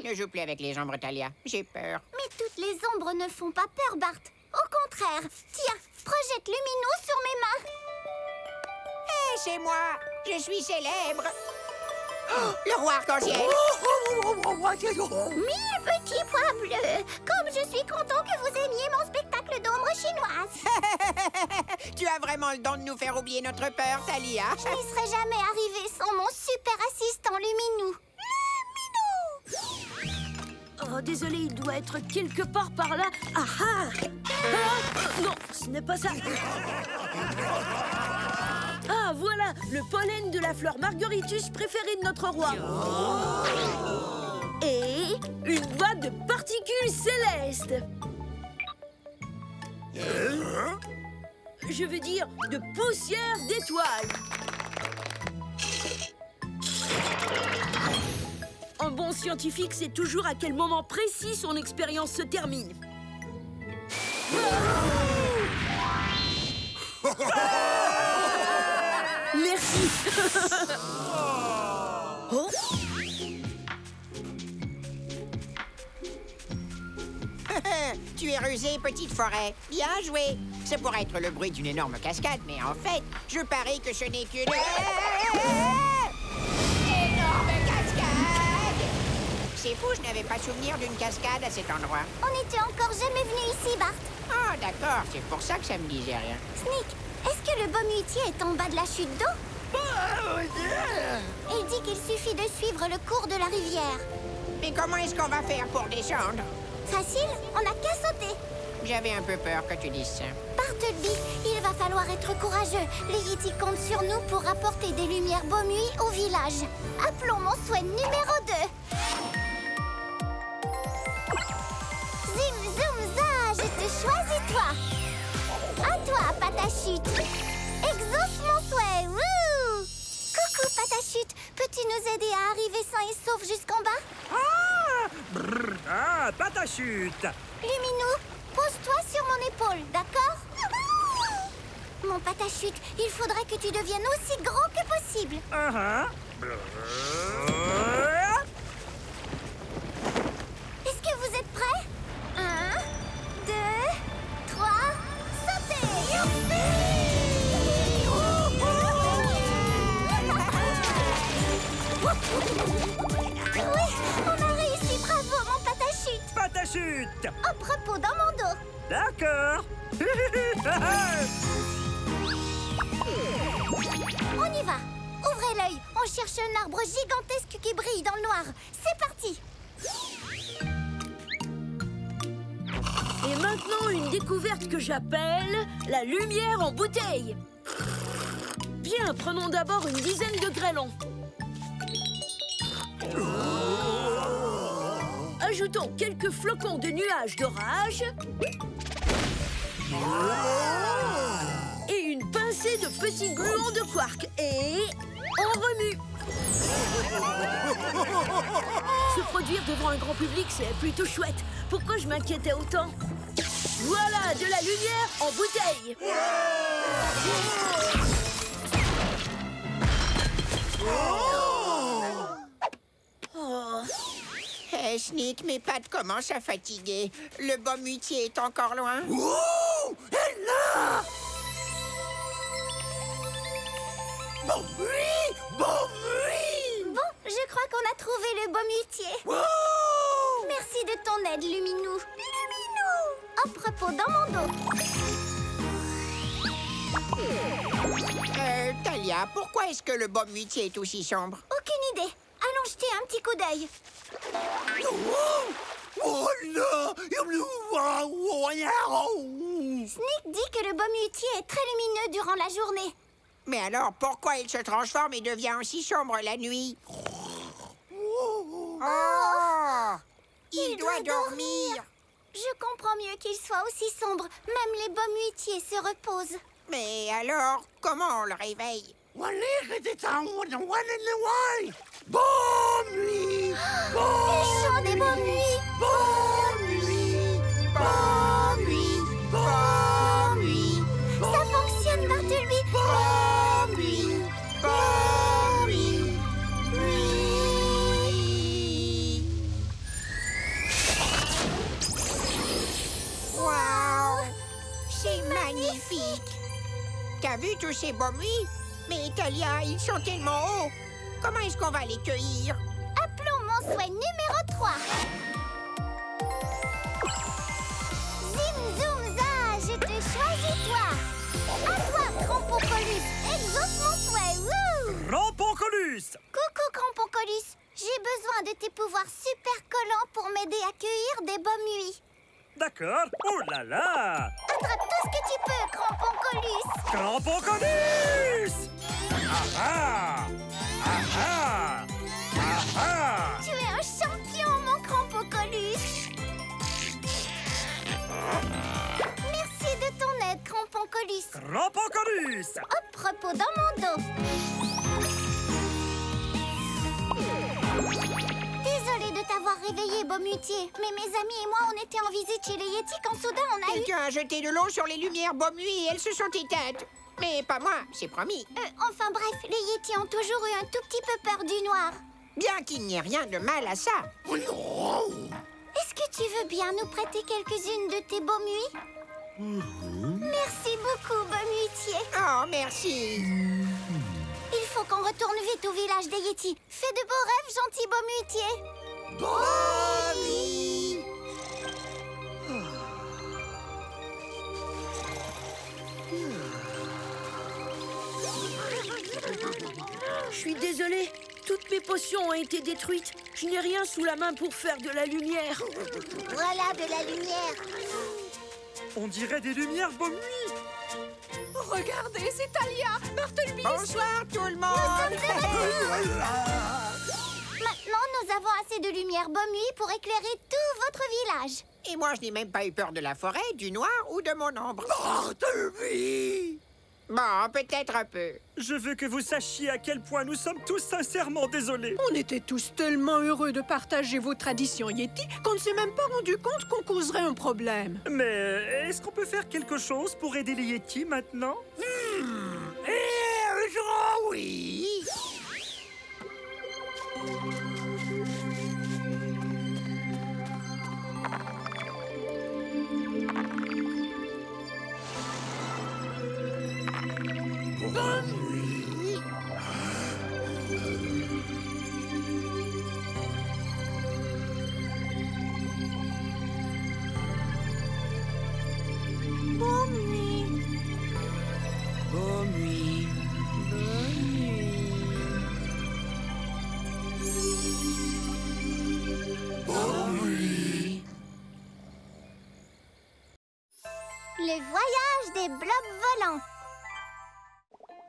Ne joue plus avec les ombres, Thalia. J'ai peur. Mais toutes les ombres ne font pas peur, Bart. Au contraire. Tiens, projette Luminou sur mes mains. Hé, c'est moi. Je suis célèbre. Oh, le roi arc-en-ciel. Mes petits pois bleus, comme je suis content que vous aimiez mon spectacle d'ombre chinoise. Tu as vraiment le don de nous faire oublier notre peur, Thalia. Je n'y serais jamais arrivée sans mon super assistant Luminou. Oh, désolé, il doit être quelque part par là. Ah ah! Non, ce n'est pas ça. Ah, voilà, le pollen de la fleur Margaritus préférée de notre roi. Et une boîte de particules célestes. Je veux dire, de poussière d'étoiles. Un bon scientifique sait toujours à quel moment précis son expérience se termine. Merci. Oh. Tu es rusée, petite forêt. Bien joué. Ça pourrait être le bruit d'une énorme cascade, mais en fait, je parie que ce n'est qu'une... énorme cascade! C'est fou, je n'avais pas souvenir d'une cascade à cet endroit. On n'était encore jamais venu ici, Bart. Ah, d'accord, c'est pour ça que ça me disait rien. Sneak, est-ce que le bommutier est en bas de la chute d'eau? Il dit qu'il suffit de suivre le cours de la rivière. Mais comment est-ce qu'on va faire pour descendre? Facile, on n'a qu'à sauter. J'avais un peu peur que tu dises ça. Bartleby, il va falloir être courageux. Les Yetis comptent sur nous pour apporter des lumières Bomuy au village. Appelons mon souhait numéro 2. Zim, zoom, za, je te choisis, toi. À toi, Patachute. Exauce mon souhait, wouh! Coucou, Patachute. Peux-tu nous aider à arriver sain et sauf jusqu'en bas? Ah, Patachute! Luminou, pose-toi sur mon épaule, d'accord? Mon Patachute, il faudrait que tu deviennes aussi grand que possible. Est-ce que vous êtes prêts? 1, 2, 3, sautez! Oui, on a réussi, bravo mon Patachute! Patachute! Hop, repos dans mon dos. D'accord. On y va. Ouvrez l'œil. On cherche un arbre gigantesque qui brille dans le noir. C'est parti. Et maintenant, une découverte que j'appelle la lumière en bouteille. Bien, prenons d'abord une dizaine de grêlons. Ajoutons quelques flocons de nuages d'orage. Et une pincée de petits gluons de quark. Et on remue. Se produire devant un grand public, c'est plutôt chouette. Pourquoi je m'inquiétais autant? Voilà, de la lumière en bouteille. Oh. Hey, Sneak, mes pattes commencent à fatiguer. Le bommutier est encore loin. Oh! Elle là! Bomuy! Bomuy! Bon, je crois qu'on a trouvé le bommutier. Oh! Merci de ton aide, Luminou. Luminou! hop, repos dans mon dos. Talia, pourquoi est-ce que le baume muitier est aussi sombre? Aucune idée. Allons jeter un petit coup d'œil. Sneak dit que le baume muitier est très lumineux durant la journée. Mais alors, pourquoi il se transforme et devient aussi sombre la nuit? Oh! Il doit dormir. Je comprends mieux qu'il soit aussi sombre. Même les baumes muitiers se reposent. Mais alors, comment on le réveille? Le chant des baumes nuits. Ça fonctionne, Bartleby. Waouh! C'est magnifique! T'as vu tous ces baumes nuits? Mais Talia, ils sont tellement hauts! Comment est-ce qu'on va les cueillir? Appelons mon souhait numéro 3. Zim, zoom, za, je te choisis, toi. À toi, Cramponcolus. Exauce mon souhait. Wouh! Cramponcolus! Coucou, Cramponcolus. J'ai besoin de tes pouvoirs super collants pour m'aider à cueillir des baumes nuits. D'accord. Oh là là! Attrape tout ce que tu peux, Cramponcolus. Cramponcolus! Ah ah! Ah ah! Ah ah! Tu es un champion, mon Cramponcolus. Merci de ton aide, Cramponcolus. Cramponcolus! Hop, repos dans mon dos. Désolée de t'avoir réveillé, Baumutier. Mais mes amis et moi, on était en visite chez les Yetis quand soudain on a eu... Quelqu'un a jeté de l'eau sur les lumières baume nuit et elles se sont éteintes. Mais pas moi, c'est promis. Enfin bref, les Yetis ont toujours eu un tout petit peu peur du noir. Bien qu'il n'y ait rien de mal à ça. Est-ce que tu veux bien nous prêter quelques-unes de tes baumes nuits? Merci beaucoup, Baumutier. Oh, merci. Il faut qu'on retourne vite au village des Yetis. Fais de beaux rêves, gentil Baumutier. Je suis désolée, toutes mes potions ont été détruites. Je n'ai rien sous la main pour faire de la lumière. Voilà de la lumière. On dirait des lumières baume nuit. Regardez, c'est Talia, Bartleby. Bonsoir tout le monde. Maintenant, nous avons assez de lumière baume nuit pour éclairer tout votre village. Et moi, je n'ai même pas eu peur de la forêt, du noir ou de mon ombre. Bartleby! Bon, peut-être un peu. Je veux que vous sachiez à quel point nous sommes tous sincèrement désolés. On était tous tellement heureux de partager vos traditions Yeti qu'on ne s'est même pas rendu compte qu'on causerait un problème. Mais est-ce qu'on peut faire quelque chose pour aider les Yetis maintenant? Oui! Le voyage des blobs volants.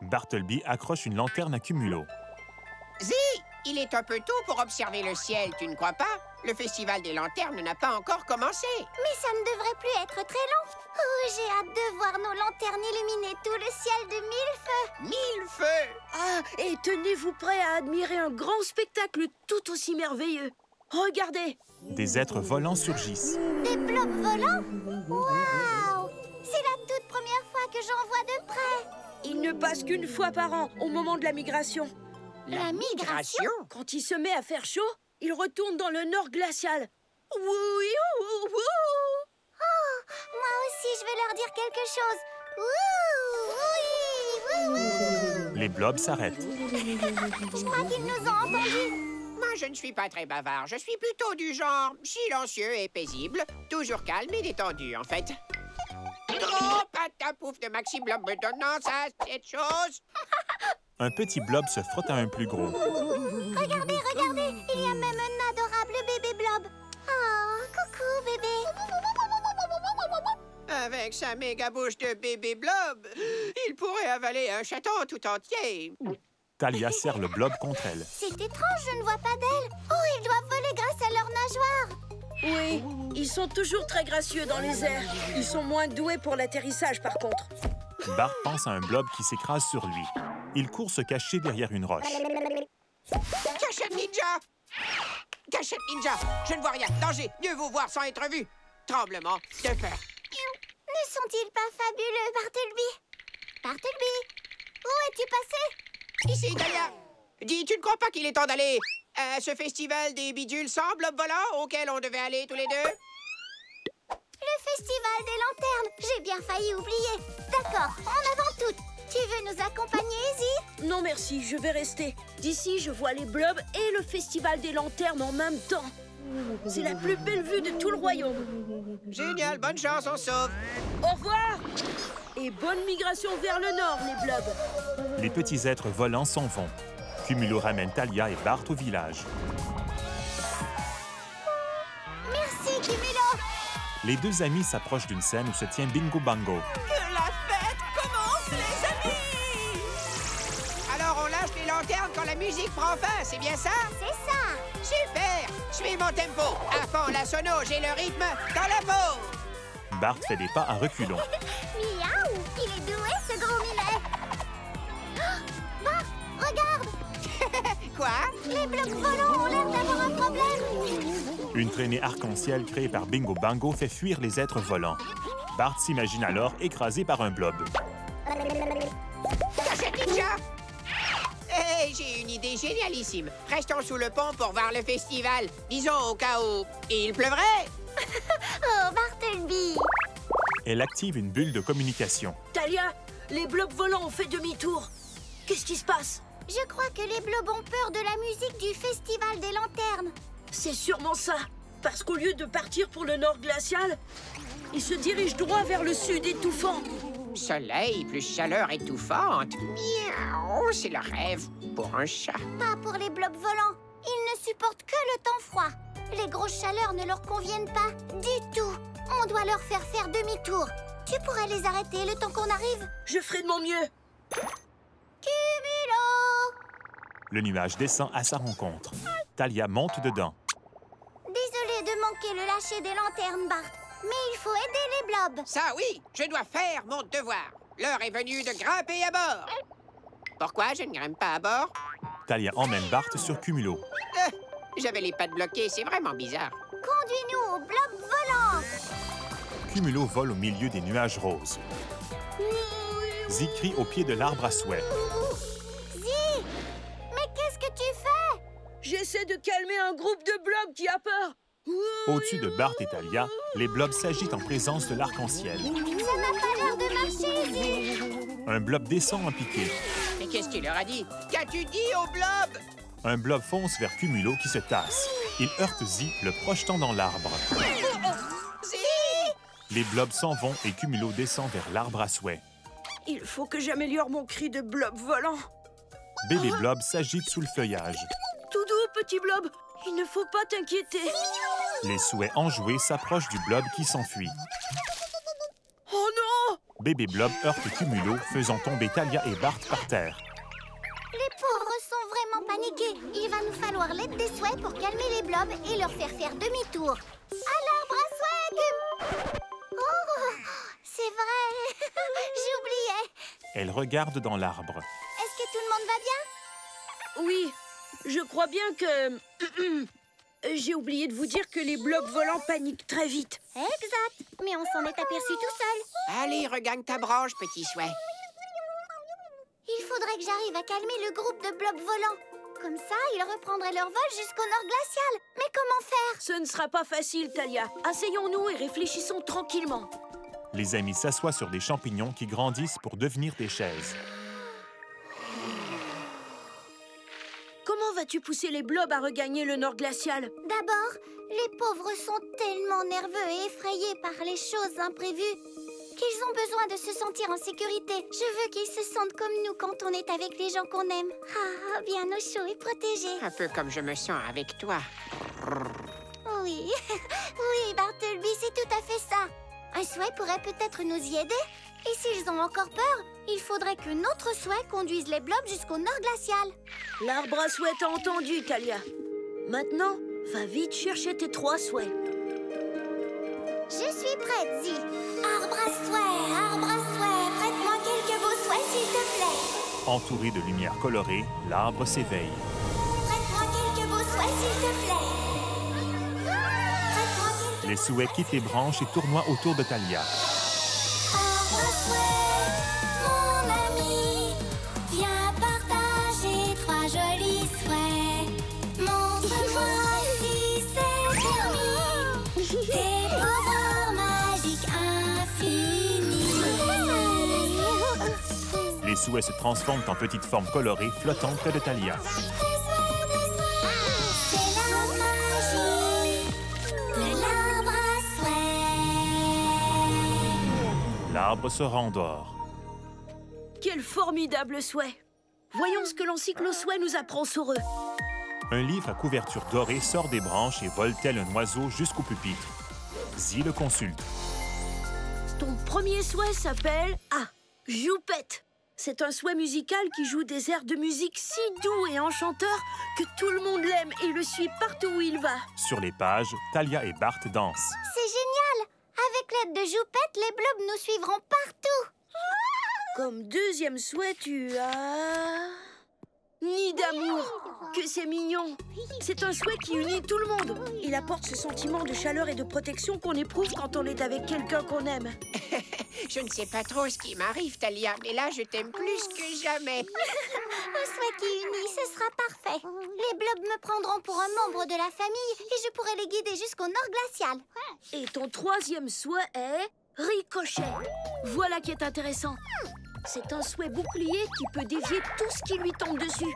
Bartleby accroche une lanterne à cumulo. Zi, il est un peu tôt pour observer le ciel, tu ne crois pas? Le festival des lanternes n'a pas encore commencé. Mais ça ne devrait plus être très long. Oh, j'ai hâte de voir nos lanternes illuminer tout le ciel de 1000 feux. 1000 feux! Ah, et tenez-vous prêts à admirer un grand spectacle tout aussi merveilleux. Regardez! Des êtres volants surgissent. Des blobs volants? Waouh! C'est la toute première fois que j'en vois de près. Il ne passe qu'une fois par an, au moment de la migration. La migration? Quand il se met à faire chaud, il retourne dans le nord glacial. Oui, oui, oui. Oh, moi aussi, je vais leur dire quelque chose. Ouh, oui, oui. Les blobs s'arrêtent. Je crois qu'ils nous ont entendus. Moi, je ne suis pas très bavard. Je suis plutôt du genre silencieux et paisible. Toujours calme et détendu, en fait. Gros patapouf de Maxi Blob me donnant ça, cette chose. Un petit blob se frotte à un plus gros. Regardez, regardez, il y a même un adorable bébé blob. Oh, coucou bébé. Avec sa méga bouche de bébé blob, il pourrait avaler un château tout entier. Talia serre le blob contre elle. C'est étrange, je ne vois pas d'ailes. Oh, ils doivent voler grâce à leurs nageoires. Oui, ils sont toujours très gracieux dans les airs. Ils sont moins doués pour l'atterrissage, par contre. Bart pense à un blob qui s'écrase sur lui. Il court se cacher derrière une roche. Cachette ninja! Cachette ninja! Je ne vois rien. Danger! Mieux vaut voir sans être vu. Tremblement de peur. Ne sont-ils pas fabuleux, Bartleby? Bartleby, où es-tu passé? Ici, Talia! Dis, tu ne crois pas qu'il est temps d'aller à ce festival des bidules sans blob volant auquel on devait aller tous les deux? Le festival des lanternes. J'ai bien failli oublier. D'accord, en avant toutes. Tu veux nous accompagner, Izzy? Non, merci, je vais rester. D'ici, je vois les blobs et le festival des lanternes en même temps. C'est la plus belle vue de tout le royaume. Génial, bonne chance, on sauve. Au revoir! Et bonne migration vers le nord, les blobs. Les petits êtres volants s'en vont. Cumulo ramène Talia et Bart au village. Merci, Cumulo. Les deux amis s'approchent d'une scène où se tient Bingo Bango. Que la fête commence, les amis! Alors, on lâche les lanternes quand la musique prend fin, c'est bien ça? C'est ça. Super! Suis mon tempo. À fond la sono, j'ai le rythme dans la peau. Bart fait des pas à reculons. Miaou, il est doué, ce gros minet. Oh, Bart, regarde. Quoi? Les blocs volants ont l'air d'avoir un problème. Une traînée arc-en-ciel créée par Bingo Bango fait fuir les êtres volants. Bart s'imagine alors écrasé par un blob. Cachette ninja! Hey, j'ai une idée génialissime. Restons sous le pont pour voir le festival. Disons au cas où il pleuvrait. Oh, Bartleby. Elle active une bulle de communication. Talia, les blobs volants ont fait demi-tour. Qu'est-ce qui se passe? Je crois que les blobs ont peur de la musique du festival des lanternes. C'est sûrement ça. Parce qu'au lieu de partir pour le nord glacial, ils se dirigent droit vers le sud étouffant. Soleil plus chaleur étouffante. Miaou, c'est le rêve pour un chat. Pas pour les blobs volants. Ils ne supportent que le temps froid. Les grosses chaleurs ne leur conviennent pas du tout. On doit leur faire demi-tour. Tu pourrais les arrêter le temps qu'on arrive? Je ferai de mon mieux. Cumulo! Le nuage descend à sa rencontre. Talia monte dedans. Désolée de manquer le lâcher des lanternes, Bart. Mais il faut aider les blobs. Ça, oui, je dois faire mon devoir. L'heure est venue de grimper à bord. Pourquoi je ne grimpe pas à bord? Talia emmène Bart sur Cumulo. J'avais les pattes bloquées, c'est vraiment bizarre. Conduis-nous au blob volant. Cumulo vole au milieu des nuages roses. Zee crie au pied de l'arbre à souhait. Zee! Mais qu'est-ce que tu fais? J'essaie de calmer un groupe de blobs qui a peur. Au-dessus de Bart et Talia, les blobs s'agitent en présence de l'arc-en-ciel. Ça n'a pas l'air de marcher, Zee. Un blob descend en piqué. Mais qu'est-ce qu'il leur a dit? Qu'as-tu dit au blob? Un blob fonce vers Cumulo qui se tasse. Il heurte Zee, le projetant dans l'arbre. Zee! Les blobs s'en vont et Cumulo descend vers l'arbre à souhait. Il faut que j'améliore mon cri de blob volant. Bébé blob s'agite sous le feuillage. Tout doux, petit blob. Il ne faut pas t'inquiéter. Les souhaits enjoués s'approchent du blob qui s'enfuit. Oh non! Bébé blob heurte Cumulo, faisant tomber Talia et Bart par terre. Les pauvres sont vraiment paniqués. Il va nous falloir l'aide des souhaits pour calmer les blobs et leur faire demi-tour. À l'arbre à souhait! Oh, c'est vrai. J'oubliais. Elle regarde dans l'arbre. Est-ce que tout le monde va bien? Oui, je crois bien que... J'ai oublié de vous dire que les blobs volants paniquent très vite. Exact. Mais on s'en est aperçu tout seul. Allez, regagne ta branche, petit souhait. Il faudrait que j'arrive à calmer le groupe de blobs volants. Comme ça, ils reprendraient leur vol jusqu'au nord glacial. Mais comment faire? Ce ne sera pas facile, Talia. Asseyons-nous et réfléchissons tranquillement. Les amis s'assoient sur des champignons qui grandissent pour devenir des chaises. Comment vas-tu pousser les blobs à regagner le nord glacial? D'abord, les pauvres sont tellement nerveux et effrayés par les choses imprévues qu'ils ont besoin de se sentir en sécurité. Je veux qu'ils se sentent comme nous quand on est avec les gens qu'on aime. Ah, bien au chaud et protégés. Un peu comme je me sens avec toi. Oui, oui, Bartleby, c'est tout à fait ça. Un souhait pourrait peut-être nous y aider. Et s'ils ont encore peur, il faudrait que notre souhait conduise les blobs jusqu'au nord glacial. L'arbre à souhait t'a entendu, Talia. Maintenant, va vite chercher tes 3 souhaits. Je suis prête, Zi. Arbre à souhait, prête-moi quelques beaux souhaits, s'il te plaît. Entouré de lumière colorée, l'arbre s'éveille. Prête-moi quelques beaux souhaits, s'il te plaît. Prête-moi quelques... Les souhaits quittent les branches et tournoient autour de Talia. Arbre à souhait, mon ami, viens partager 3 jolis souhaits. Montre-moi si c'est permis. Tes pouvoirs magiques infinis. Les souhaits se transforment en petites formes colorées flottant près de Talia. C'est la magie de l'arbre à souhait. L'arbre se rendort. Quel formidable souhait! Voyons ce que l'encyclo souhait nous apprend sur eux. Un livre à couverture dorée sort des branches et vole tel un oiseau jusqu'au pupitre. Zi le consulte. Ton premier souhait s'appelle... Ah, Joupette. C'est un souhait musical qui joue des airs de musique si doux et enchanteurs que tout le monde l'aime et le suit partout où il va. Sur les pages, Talia et Bart dansent. C'est génial! Avec l'aide de Joupette, les blobs nous suivront partout. Comme deuxième souhait, tu as... Nid d'amour. Que c'est mignon. C'est un souhait qui unit tout le monde. Il apporte ce sentiment de chaleur et de protection qu'on éprouve quand on est avec quelqu'un qu'on aime. Je ne sais pas trop ce qui m'arrive, Talia, mais là, je t'aime plus que jamais. Un souhait qui unit, ce sera parfait. Les blobs me prendront pour un membre de la famille et je pourrai les guider jusqu'au nord glacial. Et ton troisième souhait est... Ricochet. Voilà qui est intéressant. C'est un souhait bouclier qui peut dévier tout ce qui lui tombe dessus.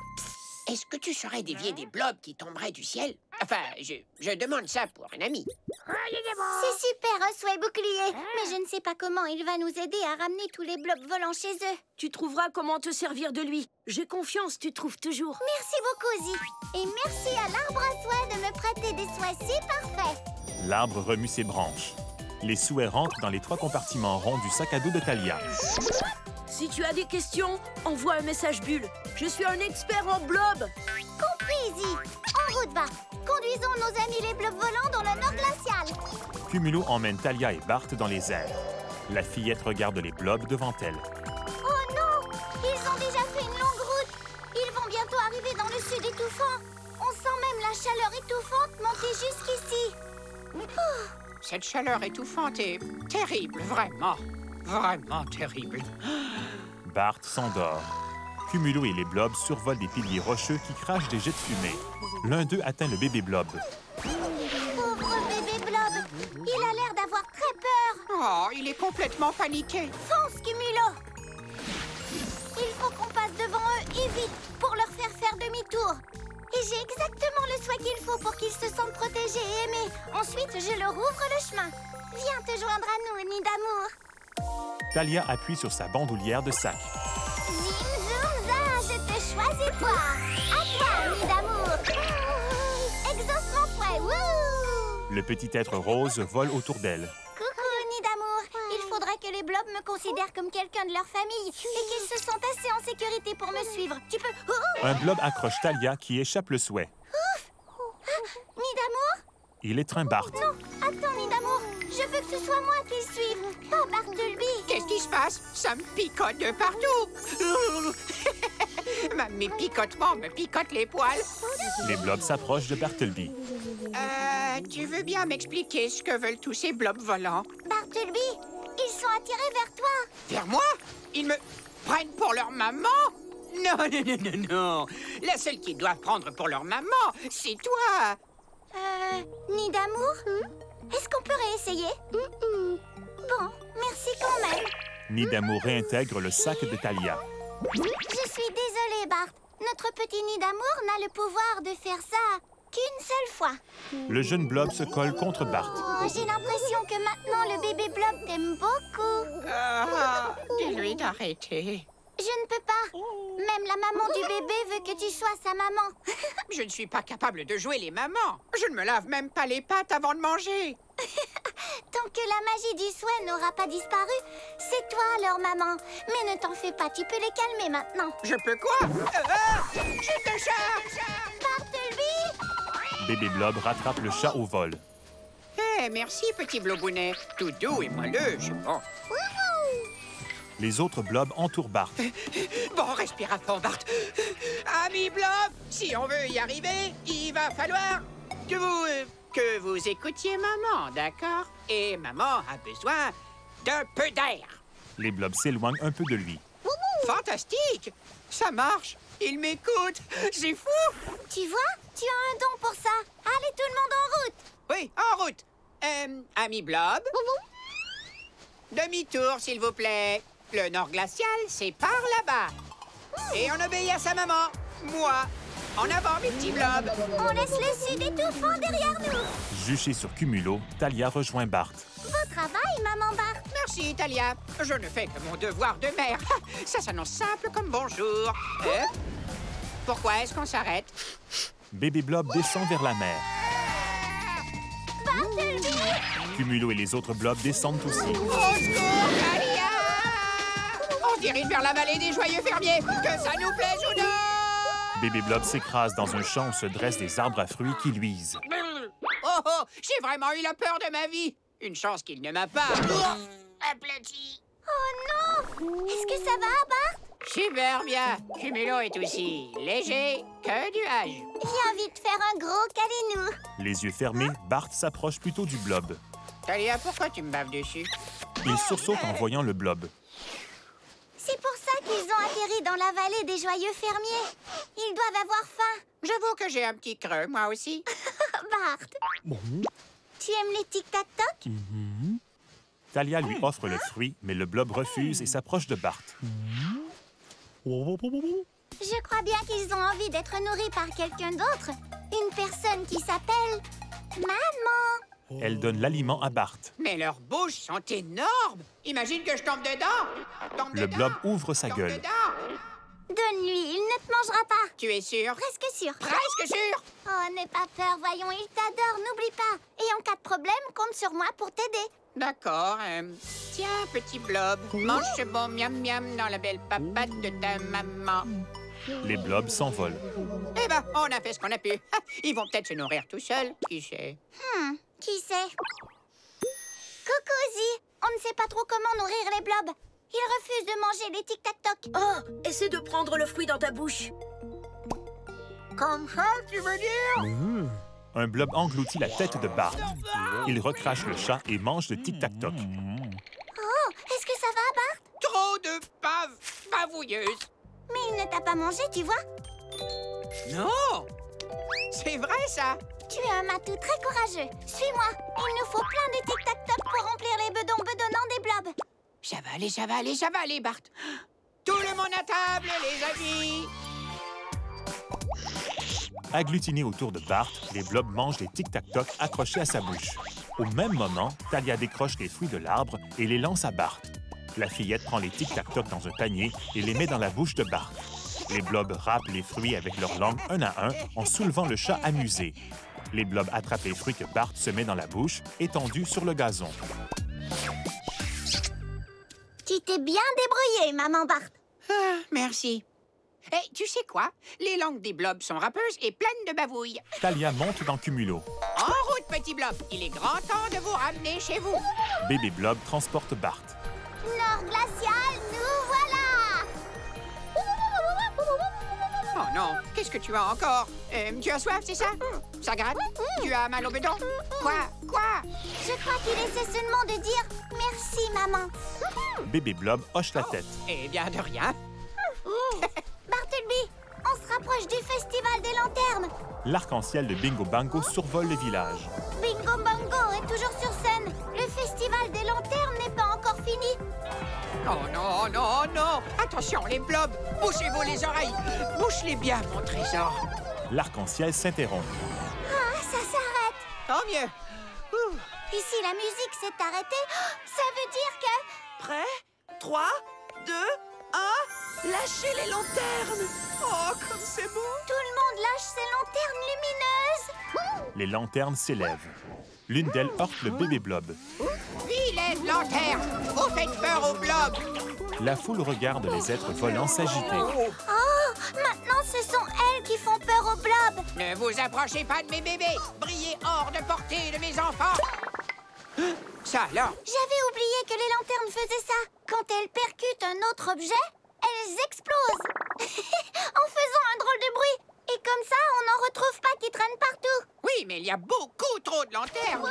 Est-ce que tu saurais dévier des blobs qui tomberaient du ciel? Enfin, je demande ça pour un ami. C'est super, un souhait bouclier. Mais je ne sais pas comment il va nous aider à ramener tous les blobs volants chez eux. Tu trouveras comment te servir de lui. J'ai confiance, tu trouves toujours. Merci beaucoup, Zi. Et merci à l'arbre à souhait de me prêter des souhaits si parfaits. L'arbre remue ses branches. Les souhaits rentrent dans les 3 compartiments ronds du sac à dos de Talia. Si tu as des questions, envoie un message bulle. Je suis un expert en blob. Compris, Zi. En route, Bart. Conduisons nos amis les blobs volants dans le nord glacial. Cumulo emmène Talia et Bart dans les airs. La fillette regarde les blobs devant elle. Oh non! Ils ont déjà fait une longue route. Ils vont bientôt arriver dans le sud étouffant. On sent même la chaleur étouffante monter jusqu'ici. Cette chaleur étouffante est terrible, vraiment. Vraiment terrible. Bart s'endort. Cumulo et les blobs survolent des piliers rocheux qui crachent des jets de fumée. L'un d'eux atteint le bébé blob. Pauvre bébé blob. Il a l'air d'avoir très peur. Oh, il est complètement paniqué. Fonce, Cumulo. Il faut qu'on passe devant eux et vite pour leur faire demi-tour. Et j'ai exactement le souhait qu'il faut pour qu'ils se sentent protégés et aimés. Ensuite, je leur ouvre le chemin. Viens te joindre à nous, Nid d'amour. Talia appuie sur sa bandoulière de sac. Zim, zoom, za, je te choisis toi. À toi, Nid d'amour. Exauce mon souhait, wouh. Le petit être rose vole autour d'elle. Coucou, Nid d'amour. Il faudrait que les blobs me considèrent comme quelqu'un de leur famille et qu'ils se sentent assez en sécurité pour me suivre. Tu peux... Un blob accroche Talia qui échappe le souhait. Ouf. Nid d'amour? Il étreint Bart. Non, attends, Nid d'amour. Je veux que ce soit moi qui le suive, pas Bartleby. Qu'est-ce qui se passe? Ça me picote de partout. Mes picotements me picotent les poils. Les blobs s'approchent de Bartleby. Tu veux bien m'expliquer ce que veulent tous ces blobs volants? Bartleby, ils sont attirés vers toi. Vers moi? Ils me prennent pour leur maman? Non, non, non, non, non. La seule qu'ils doivent prendre pour leur maman, c'est toi. Nid d'amour? Est-ce qu'on peut réessayer? Bon, merci quand même. Nid d'amour réintègre le sac de Talia. Je suis désolée, Bart. Notre petit nid d'amour n'a le pouvoir de faire ça qu'une seule fois. Le jeune blob se colle contre Bart. Oh, j'ai l'impression que maintenant le bébé blob t'aime beaucoup. Ah, dis-lui d'arrêter. Je ne peux pas. Même la maman du bébé veut que tu sois sa maman. Je ne suis pas capable de jouer les mamans. Je ne me lave même pas les pattes avant de manger. Tant que la magie du souhait n'aura pas disparu, c'est toi leur maman. Mais ne t'en fais pas, tu peux les calmer maintenant. Je peux quoi? Chute de chat! Bartleby! Bébé blob rattrape le chat au vol. Eh, merci, petit blobounet. Tout doux et moelleux, c'est bon. Les autres blobs entourent Bart. Bon, respire à fond, Bart. Ami blob, si on veut y arriver, il va falloir que vous écoutiez maman, d'accord? Et maman a besoin d'un peu d'air. Les blobs s'éloignent un peu de lui. Fantastique! Ça marche! Il m'écoute! C'est fou! Tu vois, tu as un don pour ça. Allez, tout le monde en route! Oui, en route. Ami blob? Demi-tour, s'il vous plaît. Le nord glacial, c'est par là-bas. Et on obéit à sa maman. Moi. En avant, mes petits blobs. On laisse le sud étouffant derrière nous. Juchée sur Cumulo, Talia rejoint Bart. Beau travail, maman Bart. Merci, Talia. Je ne fais que mon devoir de mère. Ça s'annonce simple comme bonjour. Pourquoi est-ce qu'on s'arrête? Bébé blob descend vers la mer. Bartleby! Cumulo et les autres blobs descendent aussi. Au secours, Talia! On dirige vers la vallée des joyeux fermiers. Que ça nous plaise ou non! Bébé blob s'écrase dans un champ où se dressent des arbres à fruits qui luisent. Oh, j'ai vraiment eu la peur de ma vie. Une chance qu'il ne m'a pas aplati. Oh non! Est-ce que ça va, Bart? Super bien. Cumulo est aussi léger que nuage. J'ai envie de faire un gros câlinou. Les yeux fermés, Bart s'approche plutôt du blob. Talia, pourquoi tu me baves dessus? Il sursaute en voyant le blob. C'est pour ça qu'ils ont atterri dans la vallée des joyeux fermiers. Ils doivent avoir faim. J'avoue que j'ai un petit creux, moi aussi. Bart, tu aimes les tic-tac-toc? Talia lui offre le fruit, mais le blob refuse et s'approche de Bart. Je crois bien qu'ils ont envie d'être nourris par quelqu'un d'autre. Une personne qui s'appelle Maman. Elle donne l'aliment à Bart. Mais leurs bouches sont énormes. Imagine que je tombe dedans. Le blob ouvre sa gueule. Donne-lui, il ne te mangera pas. Tu es sûr? Presque sûr. Presque sûr? Oh, n'aie pas peur, voyons, il t'adore, n'oublie pas. Et en cas de problème, compte sur moi pour t'aider. D'accord. Tiens, petit blob, mange ce bon miam-miam dans la belle papate de ta maman. Les blobs s'envolent. Eh ben, on a fait ce qu'on a pu. Ils vont peut-être se nourrir tout seuls, qui sait? Qui sait? Cocosy, on ne sait pas trop comment nourrir les blobs. Ils refusent de manger les tic-tac-toc. Oh, essaie de prendre le fruit dans ta bouche. Comme ça, tu veux dire? Un blob engloutit la tête de Bart. Il recrache le chat et mange le tic-tac-toc. Oh, est-ce que ça va, Bart? Trop de bavouilleuses. Mais il ne t'a pas mangé, tu vois? Non! C'est vrai, ça! Tu es un matou très courageux. Suis-moi. Il nous faut plein de tic-tac-toc pour remplir les bedons bedonnants des blobs. Ça va aller, Bart. Tout le monde à table, les amis! Agglutinés autour de Bart, les blobs mangent les tic-tac-toc accrochés à sa bouche. Au même moment, Talia décroche les fruits de l'arbre et les lance à Bart. La fillette prend les tic-tac-toc dans un panier et les met dans la bouche de Bart. Les blobs râpent les fruits avec leur langue un à un en soulevant le chat amusé. Les blobs attrapent les fruits que Bart se met dans la bouche, étendus sur le gazon. Tu t'es bien débrouillé, maman Bart. Ah, merci. Eh, tu sais quoi? Les langues des blobs sont râpeuses et pleines de bavouilles. Talia monte dans Cumulo. En route, petit blob. Il est grand temps de vous ramener chez vous. Bébé blob transporte Bart. Nord glacial, nous voilà! Oh non, qu'est-ce que tu as encore? Tu as soif, c'est ça? Ça gratte? Tu as mal au bedon? Quoi? Je crois qu'il essaie seulement de dire merci, maman. Bébé blob hoche la tête. Eh bien, de rien. Bartleby, on se rapproche du festival des lanternes. L'arc-en-ciel de Bingo Bango survole le village. Bingo Bango est toujours sur scène. Le festival des lanternes n'est pas encore fini. Oh non, oh non, oh non! Attention, les blobs! Bouchez-vous les oreilles! Bouche-les bien, mon trésor! L'arc-en-ciel s'interrompt. Ah, ça s'arrête. Tant mieux! Ouh. Et si la musique s'est arrêtée, ça veut dire que... Prêt? 3, 2, 1... Lâchez les lanternes! Oh, comme c'est beau! Tout le monde lâche ses lanternes lumineuses. Les lanternes s'élèvent. L'une d'elles heurte le bébé blob. Vilaine lanterne! Vous faites peur aux blobs! La foule regarde les êtres volants s'agiter. Oh, maintenant ce sont elles qui font peur aux blobs. Ne vous approchez pas de mes bébés! Brillez hors de portée de mes enfants! Ça alors? J'avais oublié que les lanternes faisaient ça. Quand elles percutent un autre objet, elles explosent. En faisant un drôle de bruit. Et comme ça, on n'en retrouve pas qui traînent partout. Oui, mais il y a beaucoup trop de lanternes.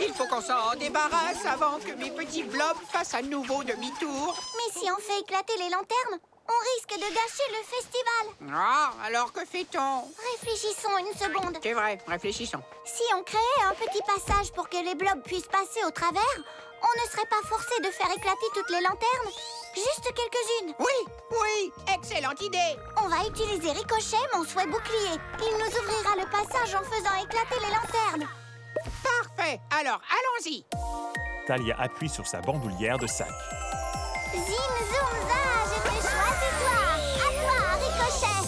Il faut qu'on s'en débarrasse avant que mes petits blobs fassent à nouveau demi-tour. Mais si on fait éclater les lanternes, on risque de gâcher le festival. Ah, alors que fait-on? Réfléchissons une seconde. C'est vrai, réfléchissons. Si on créait un petit passage pour que les blobs puissent passer au travers, on ne serait pas forcé de faire éclater toutes les lanternes. Juste quelques-unes. Oui, oui, excellente idée. On va utiliser Ricochet, mon souhait bouclier. Il nous ouvrira le passage en faisant éclater les lanternes. Parfait, alors allons-y. Talia appuie sur sa bandoulière de sac. Zim, zoom, za, je t'ai choisi toi. À toi, Ricochet.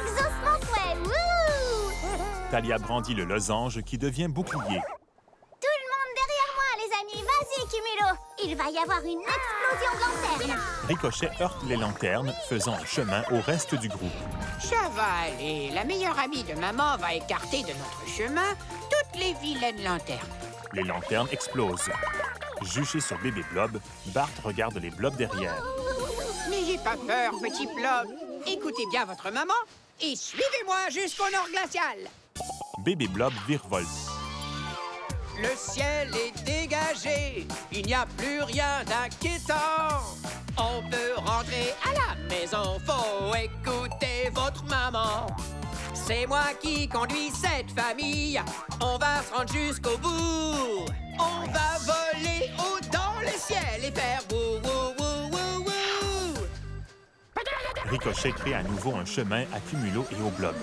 Exauce mon souhait, wouh. Talia brandit le losange qui devient bouclier. Tout le monde derrière moi, les amis. Vas-y, Cumulo. Il va y avoir une explosion de lanternes. Ricochet heurte les lanternes, faisant un chemin au reste du groupe. Ça va aller. La meilleure amie de maman va écarter de notre chemin toutes les vilaines lanternes. Les lanternes explosent. Juché sur bébé blob, Bart regarde les blobs derrière. N'ayez pas peur, petit blob. Écoutez bien votre maman et suivez-moi jusqu'au nord glacial. Bébé blob virevolte. Le ciel est dégagé, il n'y a plus rien d'inquiétant. On peut rentrer à la maison, faut écouter votre maman. C'est moi qui conduis cette famille, on va se rendre jusqu'au bout. On va voler haut dans le ciel et faire wou wou wou wou wou. Ricochet crée à nouveau un chemin à Cumulo et au blob.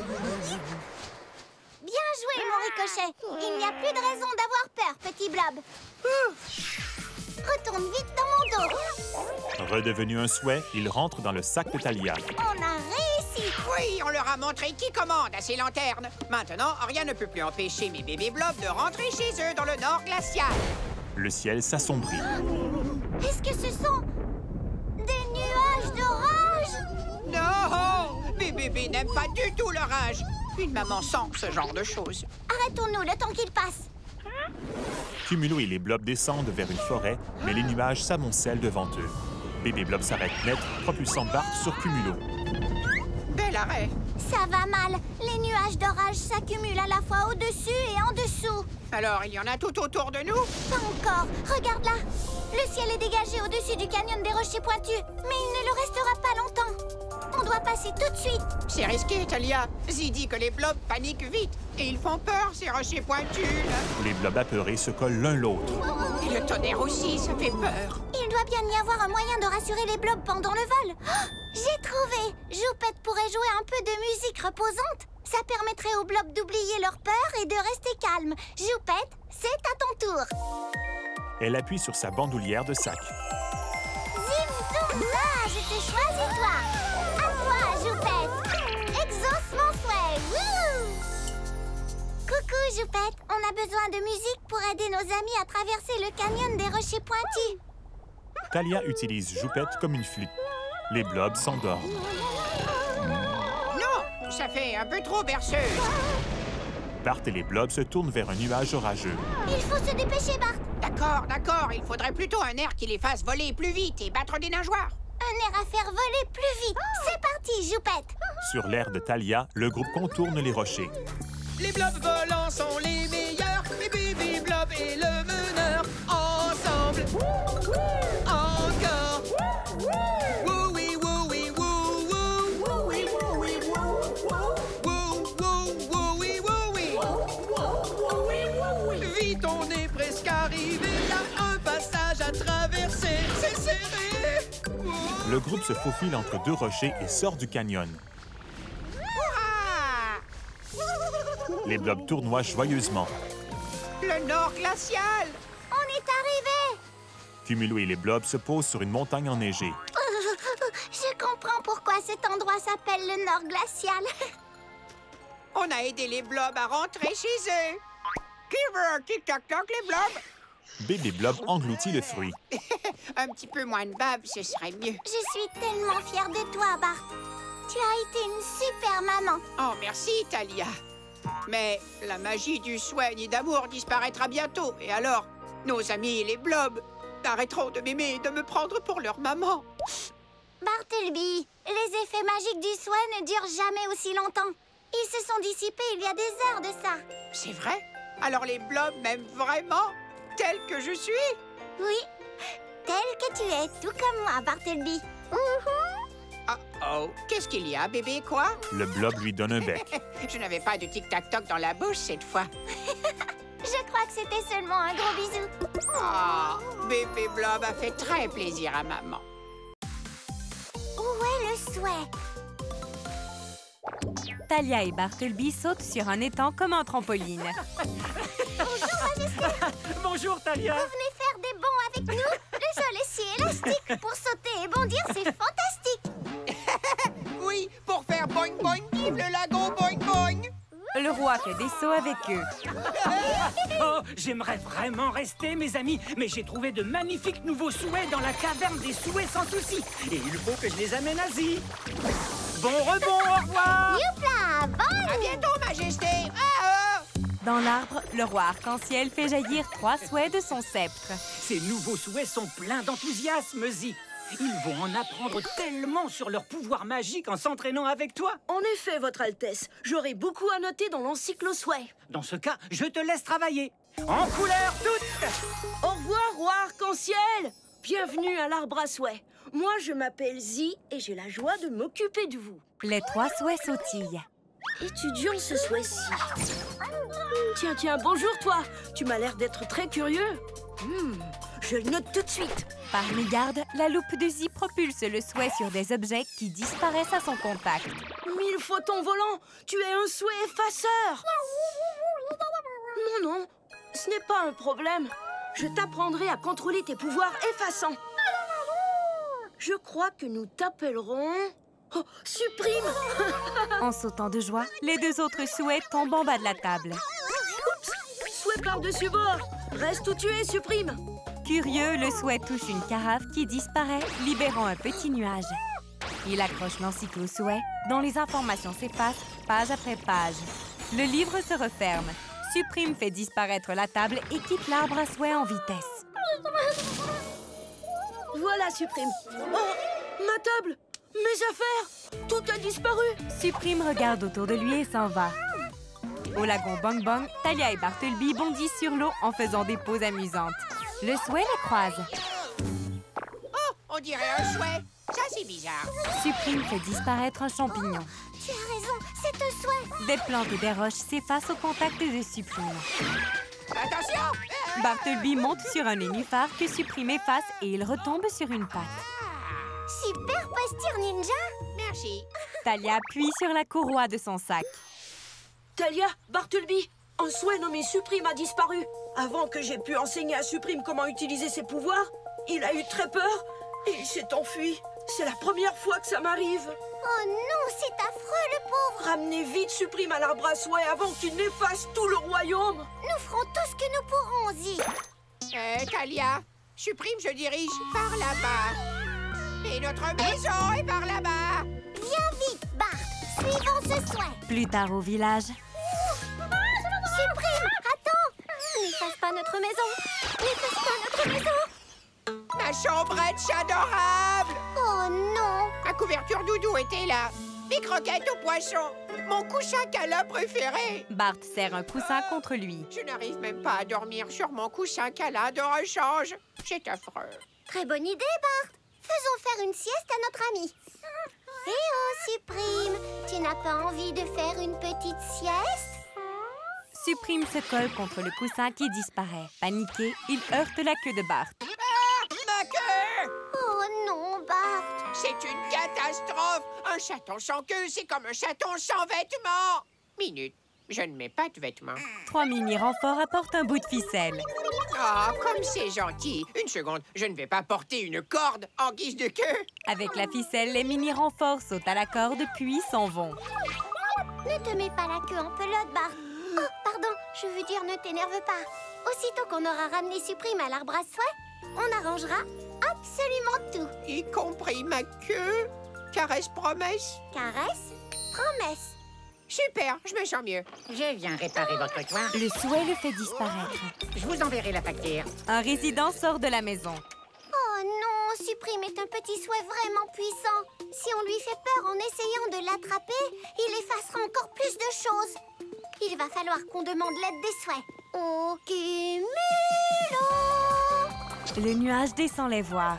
Bien joué, mon Ricochet. Il n'y a plus de raison d'avoir peur, petit blob. Retourne vite dans mon dos. Redevenu un souhait, il rentre dans le sac de Talia. On a réussi. Oui, on leur a montré qui commande à ces lanternes. Maintenant, rien ne peut plus empêcher mes bébés blobs de rentrer chez eux dans le nord glacial. Le ciel s'assombrit. Est-ce que ce sont des nuages d'orage? Non! Mes bébés n'aiment pas du tout l'orage. Une maman sent ce genre de choses. Arrêtons-nous le temps qu'il passe. Cumulo et les blobs descendent vers une forêt, mais les nuages s'amoncellent devant eux. Bébé blob s'arrête net, propulsant Bart sur Cumulo. Bel arrêt. Ça va mal. Les nuages d'orage s'accumulent à la fois au-dessus et en dessous. Alors, il y en a tout autour de nous? Pas encore. Regarde là. Le ciel est dégagé au-dessus du canyon des rochers pointus. Mais il ne le restera pas longtemps. On doit passer tout de suite. C'est risqué, Talia. Zee dit que les blobs paniquent vite. Et ils font peur, ces rochers pointus, là. Les blobs apeurés se collent l'un l'autre. Et le tonnerre aussi, ça fait peur. Il doit bien y avoir un moyen de rassurer les blobs pendant le vol. Oh, j'ai trouvé. Joupette pourrait jouer un peu de musique reposante. Ça permettrait aux blobs d'oublier leur peur et de rester calmes. Joupette, c'est à ton tour. Elle appuie sur sa bandoulière de sac. Zim, zoom, za, je t'ai choisi, toi. À toi, Joupette. Exauce mon souhait. Wouh! Coucou, Joupette. On a besoin de musique pour aider nos amis à traverser le canyon des rochers pointus. Talia utilise Joupette comme une flûte. Les blobs s'endorment. Non, ça fait un peu trop berceuse. Bart et les blobs se tournent vers un nuage orageux. Il faut se dépêcher, Bart. D'accord, d'accord. Il faudrait plutôt un air qui les fasse voler plus vite et battre des nageoires. Un air à faire voler plus vite. C'est parti, Joupette. Sur l'air de Talia, le groupe contourne les rochers. Les blobs volants sont les meilleurs. Les bébés blobs et le meneur. Ensemble. Encore. Oui, oui, oui, oui, oui. Vite, on est presque arrivé. Là, un passage à traverser. C'est serré. Le groupe se faufile entre deux rochers et sort du canyon. Les blobs tournoient joyeusement. Le nord glacial! On est arrivé! Cumulo et les blobs se posent sur une montagne enneigée. Je comprends pourquoi cet endroit s'appelle le Nord glacial. On a aidé les blobs à rentrer chez eux. Qui veut un tic-tac-toc, les blobs? Bébé Blob engloutit le fruit. Un petit peu moins de bave, ce serait mieux. Je suis tellement fière de toi, Bart. Tu as été une super maman. Oh, merci, Talia. Mais la magie du souhait ni d'amour disparaîtra bientôt. Et alors, nos amis les blobs arrêteront de m'aimer et de me prendre pour leur maman. Bartleby, les effets magiques du souhait ne durent jamais aussi longtemps. Ils se sont dissipés il y a des heures de ça. C'est vrai? Alors les blobs m'aiment vraiment, tel que je suis? Oui, tel que tu es, tout comme moi, Bartleby. Oh, qu'est-ce qu'il y a, bébé, quoi? Le blob lui donne un bec. Je n'avais pas de tic-tac-toc dans la bouche cette fois. Je crois que c'était seulement un gros bisou. Oh, bébé blob a fait très plaisir à maman. Où est le souhait? Talia et Bartleby sautent sur un étang comme un trampoline. Bonjour, Majesté. Bonjour, Talia. Vous venez faire des bonds avec nous? Le sol est si élastique. Pour sauter et bondir, c'est fantastique. Oui, pour faire boing boing, vive le lagon boing boing. Le roi fait des sauts avec eux. Oh, j'aimerais vraiment rester, mes amis, mais j'ai trouvé de magnifiques nouveaux souhaits dans la caverne des souhaits sans souci. Et il faut que je les amène à Zi. Bon rebond, au revoir. Youpla, bon. À bientôt, Majesté. Dans l'arbre, le roi arc-en-ciel fait jaillir 3 souhaits de son sceptre. Ces nouveaux souhaits sont pleins d'enthousiasme, Zi. Ils vont en apprendre tellement sur leur pouvoir magique en s'entraînant avec toi. En effet, Votre Altesse, j'aurai beaucoup à noter dans l'encyclo-souhait. Dans ce cas, je te laisse travailler. En couleur toutes. Au revoir, roi arc-en-ciel. Bienvenue à l'arbre à souhaits. Moi, je m'appelle Zi et j'ai la joie de m'occuper de vous. Les 3 souhaits sautillent. Étudions ce souhait-ci. Tiens, bonjour toi. Tu m'as l'air d'être très curieux. Je le note tout de suite. Par mégarde, la loupe de Zi propulse le souhait sur des objets qui disparaissent à son contact. 1000 photons volants. Tu es un souhait effaceur. Non, ce n'est pas un problème. Je t'apprendrai à contrôler tes pouvoirs effaçants. Je crois que nous t'appellerons... Oh, Suprime. En sautant de joie, les 2 autres souhaits tombent en bas de la table. Oups! Souhait par-dessus bord. Reste où tu es, Suprime. Curieux, le souhait touche une carafe qui disparaît, libérant un petit nuage. Il accroche l'encyclo-souhait, dont les informations s'effacent page après page. Le livre se referme. Suprime fait disparaître la table et quitte l'arbre à souhait en vitesse. Voilà, Suprime. Oh, ma table! Mes affaires! Tout a disparu! Suprime regarde autour de lui et s'en va. Au lagon Bong Bong, Talia et Bartleby bondissent sur l'eau en faisant des poses amusantes. Le souhait les croise. Oh, on dirait un souhait. Ça, c'est bizarre. Suprime fait disparaître un champignon. Tu as raison, c'est un souhait. Des plantes et des roches s'effacent au contact de Suprime. Attention! Bartleby monte sur un nénuphar que Suprime efface et il retombe sur une patte. Super posture ninja. Merci. Talia appuie sur la courroie de son sac. Talia, Bartleby, un souhait nommé Suprime a disparu. Avant que j'aie pu enseigner à Suprime comment utiliser ses pouvoirs, il a eu très peur et il s'est enfui. C'est la première fois que ça m'arrive. Oh non, c'est affreux, le pauvre. Ramenez vite Suprime à l'arbre à souhait avant qu'il n'efface tout le royaume. Nous ferons tout ce que nous pourrons, Zi. Talia, Suprime se dirige par là-bas. Et notre maison est par là-bas. Viens vite, Bart. Suivons ce souhait. Plus tard au village... Suprime, attends. N'efface pas notre maison. N'efface pas notre maison. Ma chambrette adorable. Oh non. Ma couverture doudou était là. Mes croquettes au poisson. Mon couchin câlin préféré. Bart serre un coussin contre lui. Je n'arrive même pas à dormir sur mon coussin câlin de rechange. C'est affreux. Très bonne idée, Bart. Faisons faire une sieste à notre ami. Eh oh, Suprime, tu n'as pas envie de faire une petite sieste? Suprime se colle contre le coussin qui disparaît. Paniqué, il heurte la queue de Bart. Ah, ma queue! Oh non, Bart. C'est une catastrophe! Un chaton sans queue, c'est comme un chaton sans vêtements! Minute, je ne mets pas de vêtements. 3 mini-renforts apportent un bout de ficelle. Ah, comme c'est gentil! Une seconde, je ne vais pas porter une corde en guise de queue! Avec la ficelle, les mini-renforts sautent à la corde puis s'en vont. Ne te mets pas la queue en pelote, Bart. Oh, pardon, je veux dire ne t'énerve pas. Aussitôt qu'on aura ramené Suprime à l'arbre à soie, on arrangera absolument tout. Y compris ma queue? Caresse promesse? Caresse, promesse. Super, je me sens mieux. Je viens réparer votre toit. Le souhait le fait disparaître. Je vous enverrai la facture. Un résident sort de la maison. Oh non, Suprime est un petit souhait vraiment puissant. Si on lui fait peur en essayant de l'attraper, il effacera encore plus de choses. Il va falloir qu'on demande l'aide des souhaits. Oh, Cumulo! Le nuage descend les voir.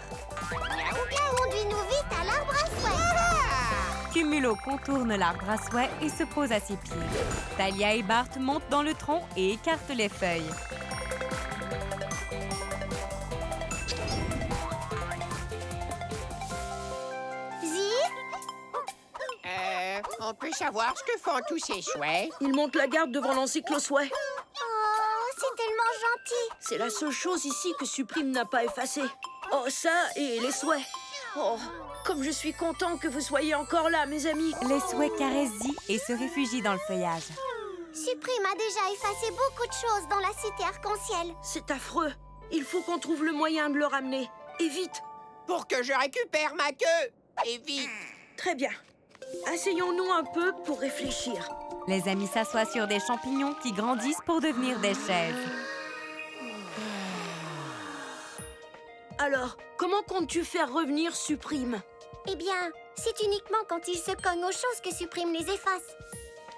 Conduis-nous vite à l'arbre à souhait. Cumulo contourne l'arbre à souhait et se pose à ses pieds. Talia et Bart montent dans le tronc et écartent les feuilles. On peut savoir ce que font tous ces souhaits? Ils montent la garde devant l'encyclo-souhait. Oh, c'est tellement gentil. C'est la seule chose ici que Suprime n'a pas effacée. Oh, ça et les souhaits. Oh, comme je suis content que vous soyez encore là, mes amis. Les souhaits caressent Zee et se réfugient dans le feuillage. Suprime a déjà effacé beaucoup de choses dans la cité arc-en-ciel. C'est affreux. Il faut qu'on trouve le moyen de le ramener. Et vite. Pour que je récupère ma queue. Et vite. Très bien. Asseyons-nous un peu pour réfléchir. Les amis s'assoient sur des champignons qui grandissent pour devenir des chaises. Alors, comment comptes-tu faire revenir Suprime? Eh bien, c'est uniquement quand ils se cognent aux choses que Suprime les efface.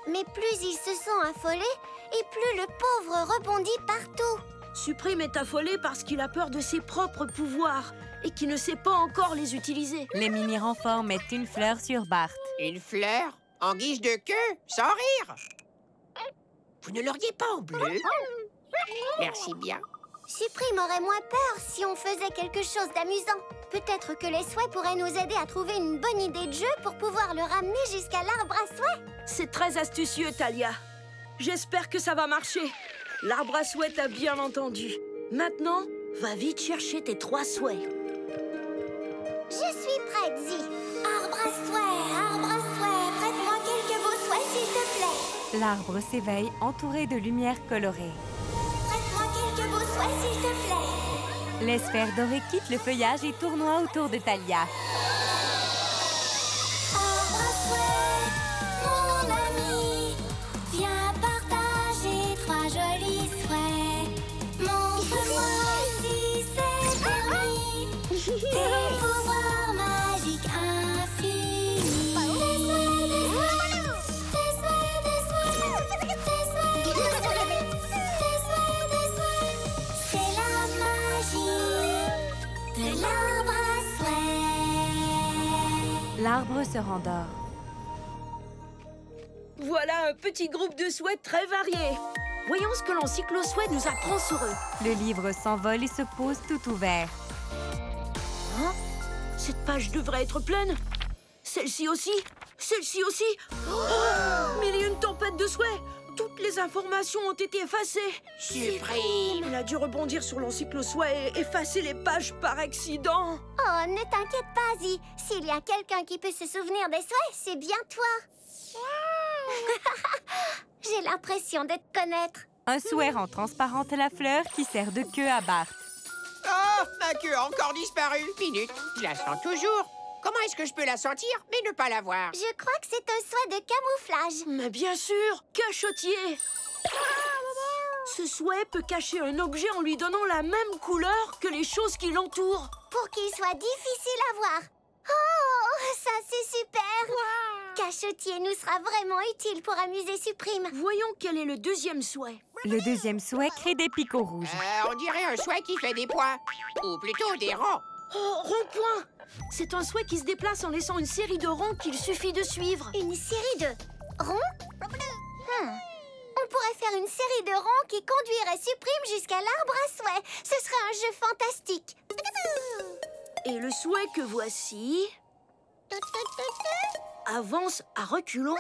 Mais plus ils se sont affolés, et plus le pauvre rebondit partout. Suprime est affolé parce qu'il a peur de ses propres pouvoirs et qu'il ne sait pas encore les utiliser. Les mini-renforts mettent une fleur sur Bart. Une fleur? En guise de queue? Sans rire? Vous ne l'auriez pas en bleu? Merci bien. Suprime aurait moins peur si on faisait quelque chose d'amusant. Peut-être que les souhaits pourraient nous aider à trouver une bonne idée de jeu pour pouvoir le ramener jusqu'à l'arbre à souhait. C'est très astucieux, Talia. J'espère que ça va marcher. L'arbre à souhait t'a bien entendu. Maintenant, va vite chercher tes 3 souhaits. Je suis prête, Zee. Arbre à souhait, prête-moi quelques beaux souhaits, s'il te plaît. L'arbre s'éveille, entouré de lumière colorée. Prête-moi quelques beaux souhaits, s'il te plaît. Les sphères dorées quittent le feuillage et tournoient autour de Talia. Arbre à souhait, mon ami, viens partager 3 jolis souhaits. Montre-moi si c'est permis. Tes pouvoirs magiques infinis. C'est la magie de l'arbre à souhait. L'arbre se rendort. Voilà un petit groupe de souhaits très variés. Voyons ce que l'encyclo-souhait nous apprend sur eux. Le livre s'envole et se pose tout ouvert. Hein? Cette page devrait être pleine. Celle-ci aussi. Celle-ci aussi. Oh, mais il y a une tempête de souhaits. Toutes les informations ont été effacées. Suprime! Il a dû rebondir sur l'encyclo-souhait et effacer les pages par accident. Oh, ne t'inquiète pas, Zee. S'il y a quelqu'un qui peut se souvenir des souhaits, c'est bien toi. J'ai l'impression de te connaître. Un souhait rend transparente la fleur qui sert de queue à Bart. Oh, ma queue a encore disparu. Minute, je la sens toujours. Comment est-ce que je peux la sentir, mais ne pas la voir? Je crois que c'est un souhait de camouflage. Mais bien sûr, cachotier. Ce souhait peut cacher un objet en lui donnant la même couleur que les choses qui l'entourent. Pour qu'il soit difficile à voir. Oh, ça c'est super. Cachotier nous sera vraiment utile pour amuser Suprime. Voyons quel est le deuxième souhait. Le deuxième souhait crée des picots rouges. On dirait un souhait qui fait des points. Ou plutôt des ronds. Oh, rond-point. C'est un souhait qui se déplace en laissant une série de ronds qu'il suffit de suivre. Une série de ronds? On pourrait faire une série de ronds qui conduirait Suprime jusqu'à l'arbre à souhait. Ce serait un jeu fantastique. Et le souhait que voici Avance à reculons.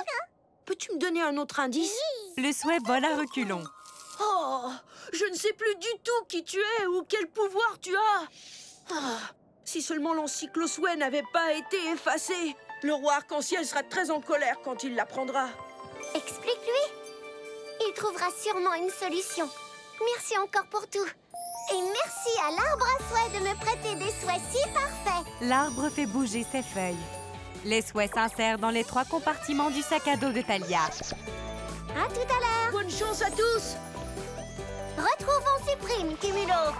Peux-tu me donner un autre indice? Le souhait vole à reculons. Oh, je ne sais plus du tout qui tu es ou quel pouvoir tu as. Ah, si seulement l'encyclo-souhait n'avait pas été effacé. Le roi arc-en-ciel sera très en colère quand il l'apprendra. Explique-lui. Il trouvera sûrement une solution. Merci encore pour tout. Et merci à l'arbre à souhait de me prêter des souhaits si parfaits. L'arbre fait bouger ses feuilles. Les souhaits s'insèrent dans les 3 compartiments du sac à dos de Talia. À tout à l'heure. Bonne chance à tous. Retrouvons Suprime, Cumulo.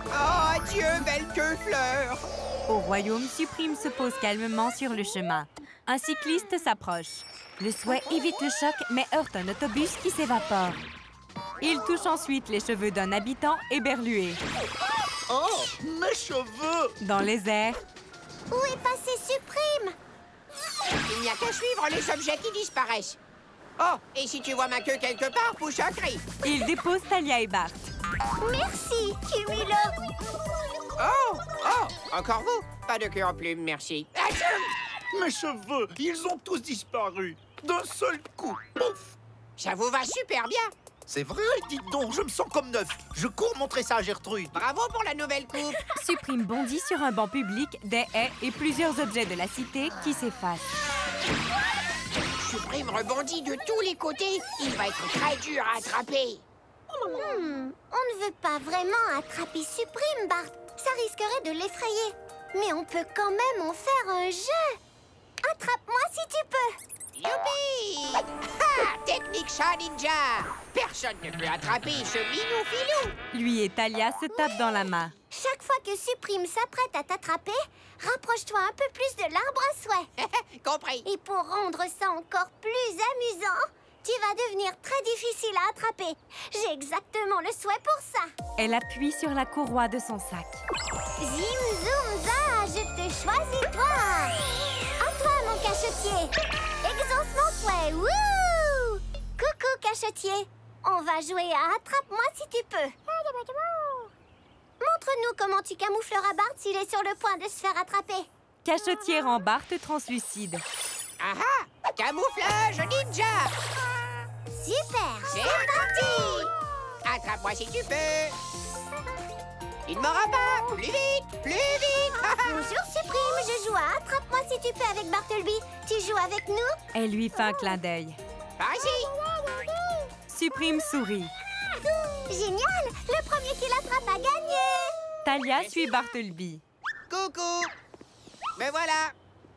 Oh, adieu, belle queue fleur. Au royaume, Suprime se pose calmement sur le chemin. Un cycliste s'approche. Le souhait évite le choc, mais heurte un autobus qui s'évapore. Il touche ensuite les cheveux d'un habitant éberlué. Oh, mes cheveux! Dans les airs, Où est passé Suprime? Il n'y a qu'à suivre les objets qui disparaissent. Oh, et si tu vois ma queue quelque part, pousse un cri. il dépose Talia et Bart. Merci, Cumulo. Oh, encore vous? Pas de queue en plume, merci. Mes cheveux, ils ont tous disparu. D'un seul coup, pouf! Ça vous va super bien. C'est vrai, dites donc, je me sens comme neuf. Je cours montrer ça à Gertrude. Bravo pour la nouvelle coupe. Suprime bondit sur un banc public, des haies et plusieurs objets de la cité qui s'effacent. Suprime rebondit de tous les côtés. Il va être très dur à attraper. On ne veut pas vraiment attraper Suprime, Bart. Ça risquerait de l'effrayer. Mais on peut quand même en faire un jeu. Attrape-moi si tu peux. Youpi! Ha! Technique chat ninja. Personne ne peut attraper ce minou-filou. Lui et Talia se tapent dans la main. Chaque fois que Suprime s'apprête à t'attraper, rapproche-toi un peu plus de l'arbre à souhait. Compris. Et pour rendre ça encore plus amusant, tu vas devenir très difficile à attraper. J'ai exactement le souhait pour ça. Elle appuie sur la courroie de son sac. Zim, zoom, za, je te choisis toi. À toi, mon cachetier. Exauce mon souhait, wouh! Coucou, cachetier. On va jouer à Attrape-moi si tu peux. Montre-nous comment tu camoufleras Bart s'il est sur le point de se faire attraper. Cachetier rend Bart translucide. Ah ah! Camouflage ninja. Super, C'est parti! Attrape-moi si tu peux. Il ne m'aura pas. Plus vite, plus vite. Bonjour Suprime, je joue à Attrape-moi si tu peux avec Bartleby. Tu joues avec nous? Elle lui fait un clin d'œil. Par ici. Suprime sourit. Génial! Le premier qui l'attrape a gagné! Talia suit Bartleby. Coucou. Me voilà.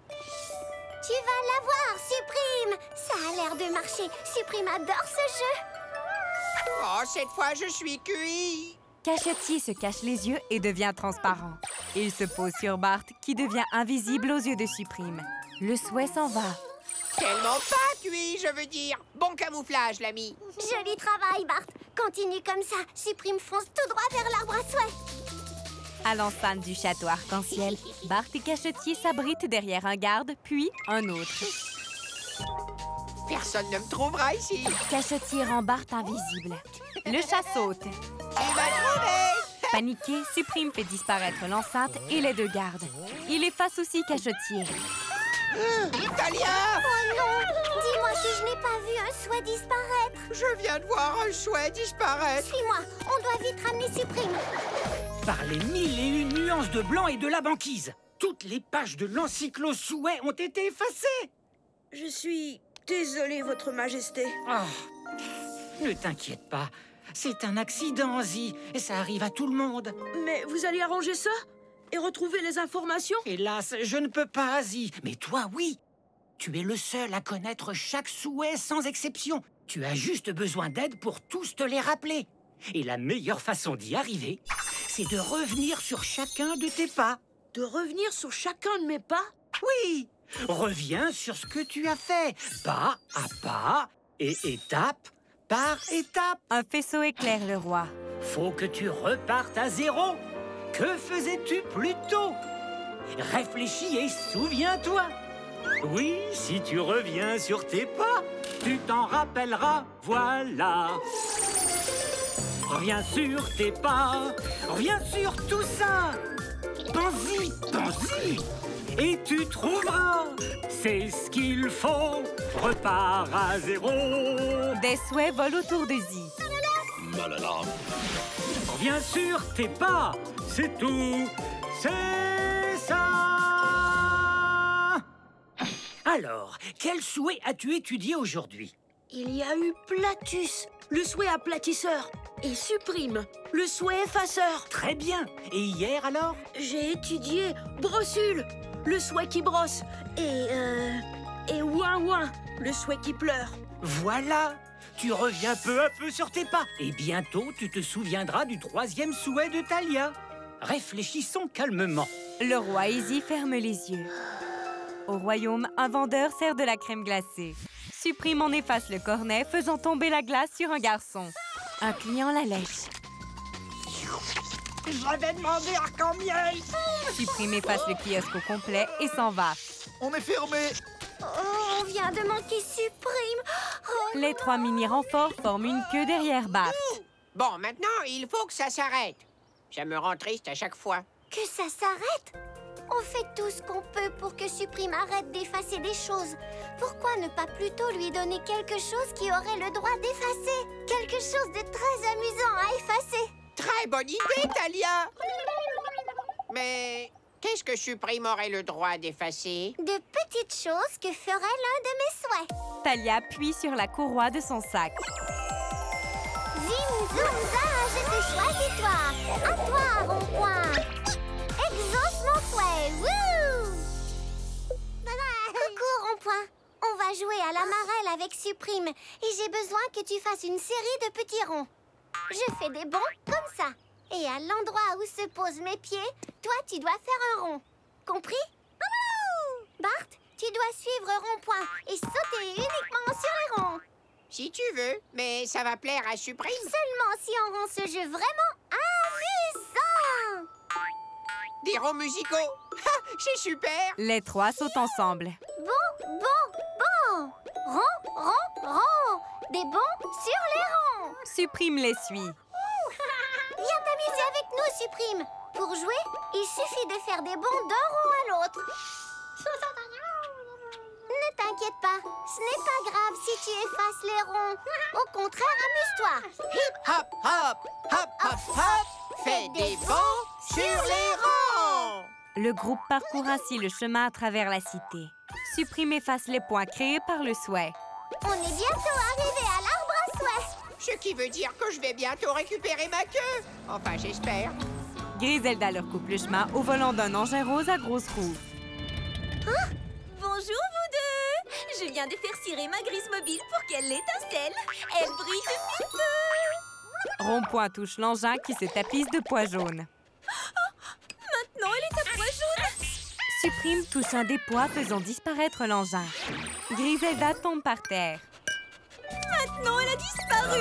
Tu vas l'avoir, Suprime! Ça a l'air de marcher. Suprime adore ce jeu. Oh, cette fois, je suis cuit. Cachetier se cache les yeux et devient transparent. Il se pose sur Bart, qui devient invisible aux yeux de Suprime. Le souhait s'en va. Tellement pas cuit, je veux dire. Bon camouflage, l'ami. Joli travail, Bart. Continue comme ça. Suprime fonce tout droit vers l'arbre à souhait. À l'enceinte du château arc-en-ciel, Bart et Cachetier s'abritent derrière un garde, puis un autre. Personne ne me trouvera ici. Cachetier rend Bart invisible. Le chat saute. Tu m'as trouvé. Paniqué, Suprime fait disparaître l'enceinte et les 2 gardes. Il efface aussi Cachetier. Talia! Oh non! Dis-moi si je n'ai pas vu un souhait disparaître. Je viens de voir un souhait disparaître. Suis-moi, on doit vite ramener Suprime. Par les 1001 nuances de blanc et de la banquise, toutes les pages de l'encyclo souhait ont été effacées. Je suis désolée, Votre Majesté. Oh, ne t'inquiète pas. C'est un accident, Ozzy, et ça arrive à tout le monde. Mais vous allez arranger ça? Et retrouver les informations? Hélas, je ne peux pas, Ozzy. Mais toi, oui. Tu es le seul à connaître chaque souhait sans exception. Tu as juste besoin d'aide pour tous te les rappeler. Et la meilleure façon d'y arriver, c'est de revenir sur chacun de tes pas. De revenir sur chacun de mes pas? Oui. Reviens sur ce que tu as fait, pas à pas et étape par étape. Un faisceau éclaire le roi. Faut que tu repartes à zéro. Que faisais-tu plus tôt? Réfléchis et souviens-toi. Oui, si tu reviens sur tes pas, tu t'en rappelleras, voilà. Reviens sur tes pas, reviens sur tout ça. Pense-y, pense-y. et tu trouveras. C'est ce qu'il faut. Repars à zéro. Des souhaits volent autour de Zi. Reviens sur tes pas. C'est tout. C'est ça. Alors, quel souhait as-tu étudié aujourd'hui? Il y a eu Platus, le souhait aplatisseur, et Suprime, le souhait effaceur. Très bien. Et hier alors? J'ai étudié Brossule, le souhait qui brosse, et Ouin Ouin, le souhait qui pleure. Voilà. Tu reviens peu à peu sur tes pas. Et bientôt, tu te souviendras du 3e souhait de Thalia. Réfléchissons calmement. Le roi et Zi ferment les yeux. Au royaume, un vendeur sert de la crème glacée. Suprime en efface le cornet, faisant tomber la glace sur un garçon. Un client la lèche. J'avais demandé arc-en-miel. Suprime efface le kiosque au complet et s'en va. On est fermé. Oh, on vient de manquer Suprime. Oh, Les 3 mini-renforts forment une queue derrière Bart. Bon, maintenant, il faut que ça s'arrête. Ça me rend triste à chaque fois. que ça s'arrête? On fait tout ce qu'on peut pour que Suprime arrête d'effacer des choses. Pourquoi ne pas plutôt lui donner quelque chose qui aurait le droit d'effacer? Quelque chose de très amusant à effacer. Très bonne idée, Thalia! Mais qu'est-ce que Suprime aurait le droit d'effacer? De petites choses que ferait l'un de mes souhaits. Thalia appuie sur la courroie de son sac. Zim, zoom, zah, je te choisis toi. À toi, rond-point. Exauce mon souhait. Wouh! Coucou, rond-point. On va jouer à la marelle avec Suprime. Et j'ai besoin que tu fasses une série de petits ronds. Je fais des bonds comme ça. Et à l'endroit où se posent mes pieds, toi, tu dois faire un rond. Compris? Bart, tu dois suivre rond-point et sauter uniquement sur les ronds. Si tu veux, mais ça va plaire à Suprime. Seulement si on rend ce jeu vraiment amusant. Des ronds musicaux. Ha! C'est super. Les trois sautent ensemble. Bon. Rond, rond, rond. Des bonds sur les ronds. Suprime les suit. Viens t'amuser avec nous, Suprime. Pour jouer, il suffit de faire des bonds d'un rond à l'autre. Ne t'inquiète pas, ce n'est pas grave si tu effaces les ronds. Au contraire, amuse-toi. Hip hop hop, hop hop hop. Fais des bonds sur les ronds. Le groupe parcourt ainsi le chemin à travers la cité. Suprime efface les points créés par le souhait. On est bientôt arrivé à l'arbre à souhait. Ce qui veut dire que je vais bientôt récupérer ma queue. Enfin, j'espère. Griselda leur coupe le chemin au volant d'un engin rose à grosses roues. Bonjour vous deux! Je viens de faire cirer ma grise mobile pour qu'elle étincelle. Elle brille de mille feux. Rond-point touche l'engin qui se tapisse de pois jaunes. Maintenant, elle est à pois jaune. Suprime touche un des pois faisant disparaître l'engin. Griselda tombe par terre. Maintenant, elle a disparu.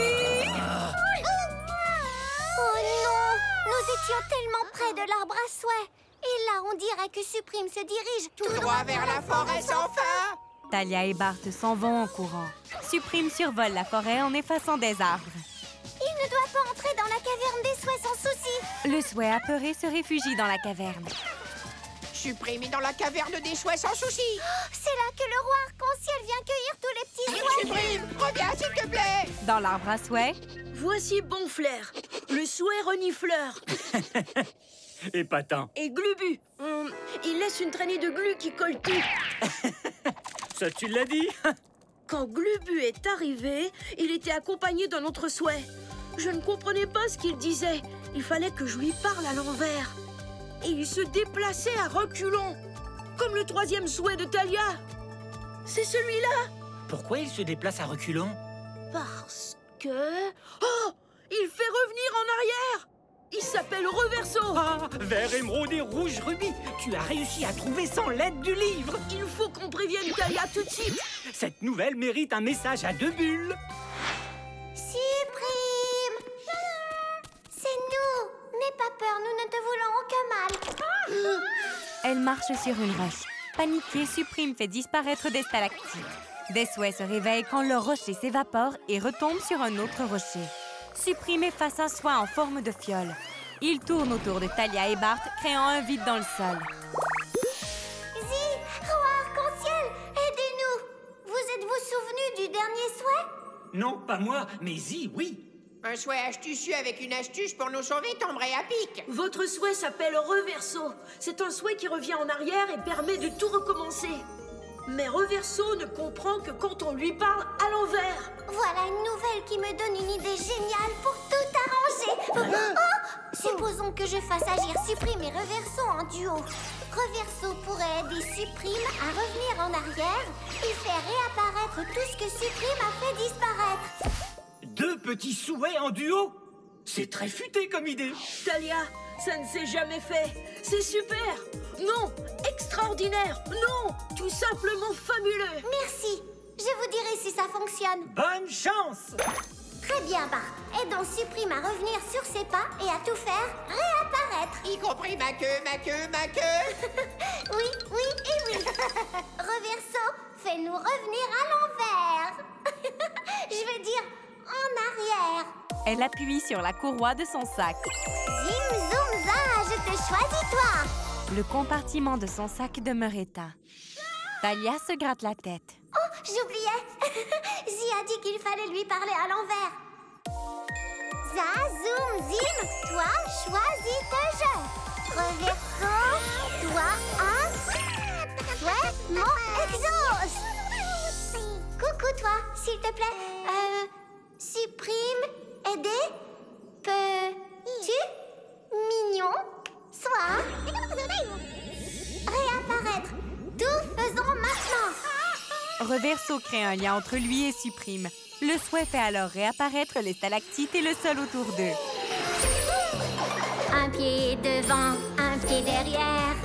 Oh non! Nous étions tellement près de l'arbre à souhait. Et là, on dirait que Suprime se dirige tout droit vers la forêt sans fin. Thalia et Bart s'en vont en courant. Suprime survole la forêt en effaçant des arbres. Il ne doit pas entrer dans la caverne des souhaits sans souci. Le souhait apeuré se réfugie dans la caverne. Suprime est dans la caverne des souhaits sans souci. C'est là que le roi arc-en-ciel vient cueillir tous les petits souhaits. Suprime, reviens s'il te plaît. Dans l'arbre à souhait. Voici Bonflair, le souhait renifleur. Épatant. Et Glubu. Il laisse une traînée de glu qui colle tout. Ça, tu l'as dit. Quand Glubu est arrivé, il était accompagné d'un autre souhait. Je ne comprenais pas ce qu'il disait. Il fallait que je lui parle à l'envers. Et il se déplaçait à reculons, comme le 3e souhait de Thalia. C'est celui-là. Pourquoi il se déplace à reculons? Parce que... Oh! Il fait revenir en arrière. Il s'appelle Reverso. Ah, vert émeraude et rouge rubis. Tu as réussi à trouver sans l'aide du livre. Il faut qu'on prévienne Thalia tout de suite. Cette nouvelle mérite un message à 2 bulles. Suprime! C'est nous. N'aie pas peur, nous ne te voulons aucun mal. Elle marche sur une roche. Paniquée, Suprime fait disparaître des stalactites. Des souhaits se réveillent quand leur rocher s'évapore et retombe sur un autre rocher. Suprime efface un souhait en forme de fiole. Il tourne autour de Thalia et Bart, créant un vide dans le sol. Zim, dernier souhait? Non, pas moi, mais Zi, oui. Un souhait astucieux avec une astuce pour nous sauver tomberait à pic. Votre souhait s'appelle Reverso. C'est un souhait qui revient en arrière et permet de tout recommencer. Mais Reverso ne comprend que quand on lui parle à l'envers. Voilà une nouvelle qui me donne une idée géniale pour tout arranger. Oh, supposons que je fasse agir Suprime et Reverso en duo. Reverso pourrait aider Suprime à revenir en arrière et faire réapparaître tout ce que Suprime a fait disparaître. 2 petits souhaits en duo? C'est très futé comme idée. Talia, ça ne s'est jamais fait. C'est super. Non, extraordinaire. Non, tout simplement fabuleux. Merci. Je vous dirai si ça fonctionne. Bonne chance. Très bien, Bart. Aidons Suprime à revenir sur ses pas et à tout faire réapparaître. Y compris ma queue, ma queue, ma queue. Oui, oui et oui. Reverso, fais-nous revenir à l'envers. Je veux dire, en arrière. Elle appuie sur la courroie de son sac. Zim, zoom, za, je te choisis, toi. Le compartiment de son sac demeure éteint. Talia se gratte la tête. Oh, j'oubliais. Zi a dit qu'il fallait lui parler à l'envers. Za, zoom, zim, toi, choisis tes jeux. Reverso, toi, ouais, mon exauce. Coucou, toi, s'il te plaît. Suprime, aider, peux-tu, mignon, sois, réapparaître. Tout faisons maintenant. Reverso crée un lien entre lui et Suprime. Le souhait fait alors réapparaître les stalactites et le sol autour d'eux. Un pied devant, un pied derrière.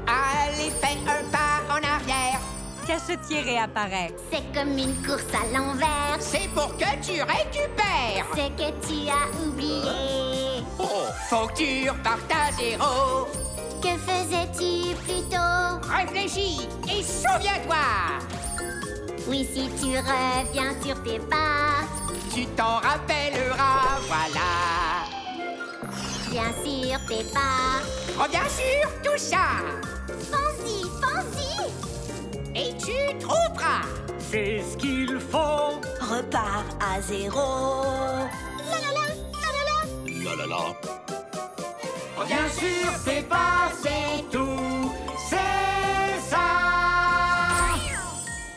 Allez, fais un pas en arrière. Cachetier réapparaît. C'est comme une course à l'envers. C'est pour que tu récupères. C'est que tu as oublié. Oh, faut que tu repartes à zéro. Que faisais-tu plus tôt? Réfléchis et souviens-toi. Oui, si tu reviens sur tes pas, tu t'en rappelleras, voilà. Bien sûr, tes pas. Reviens sur tout ça. Pense-y, pense-y. Et tu trouveras. C'est ce qu'il faut. Repars à zéro. La la la, la la la. La la la. Reviens sur tes pas, c'est tout. C'est ça.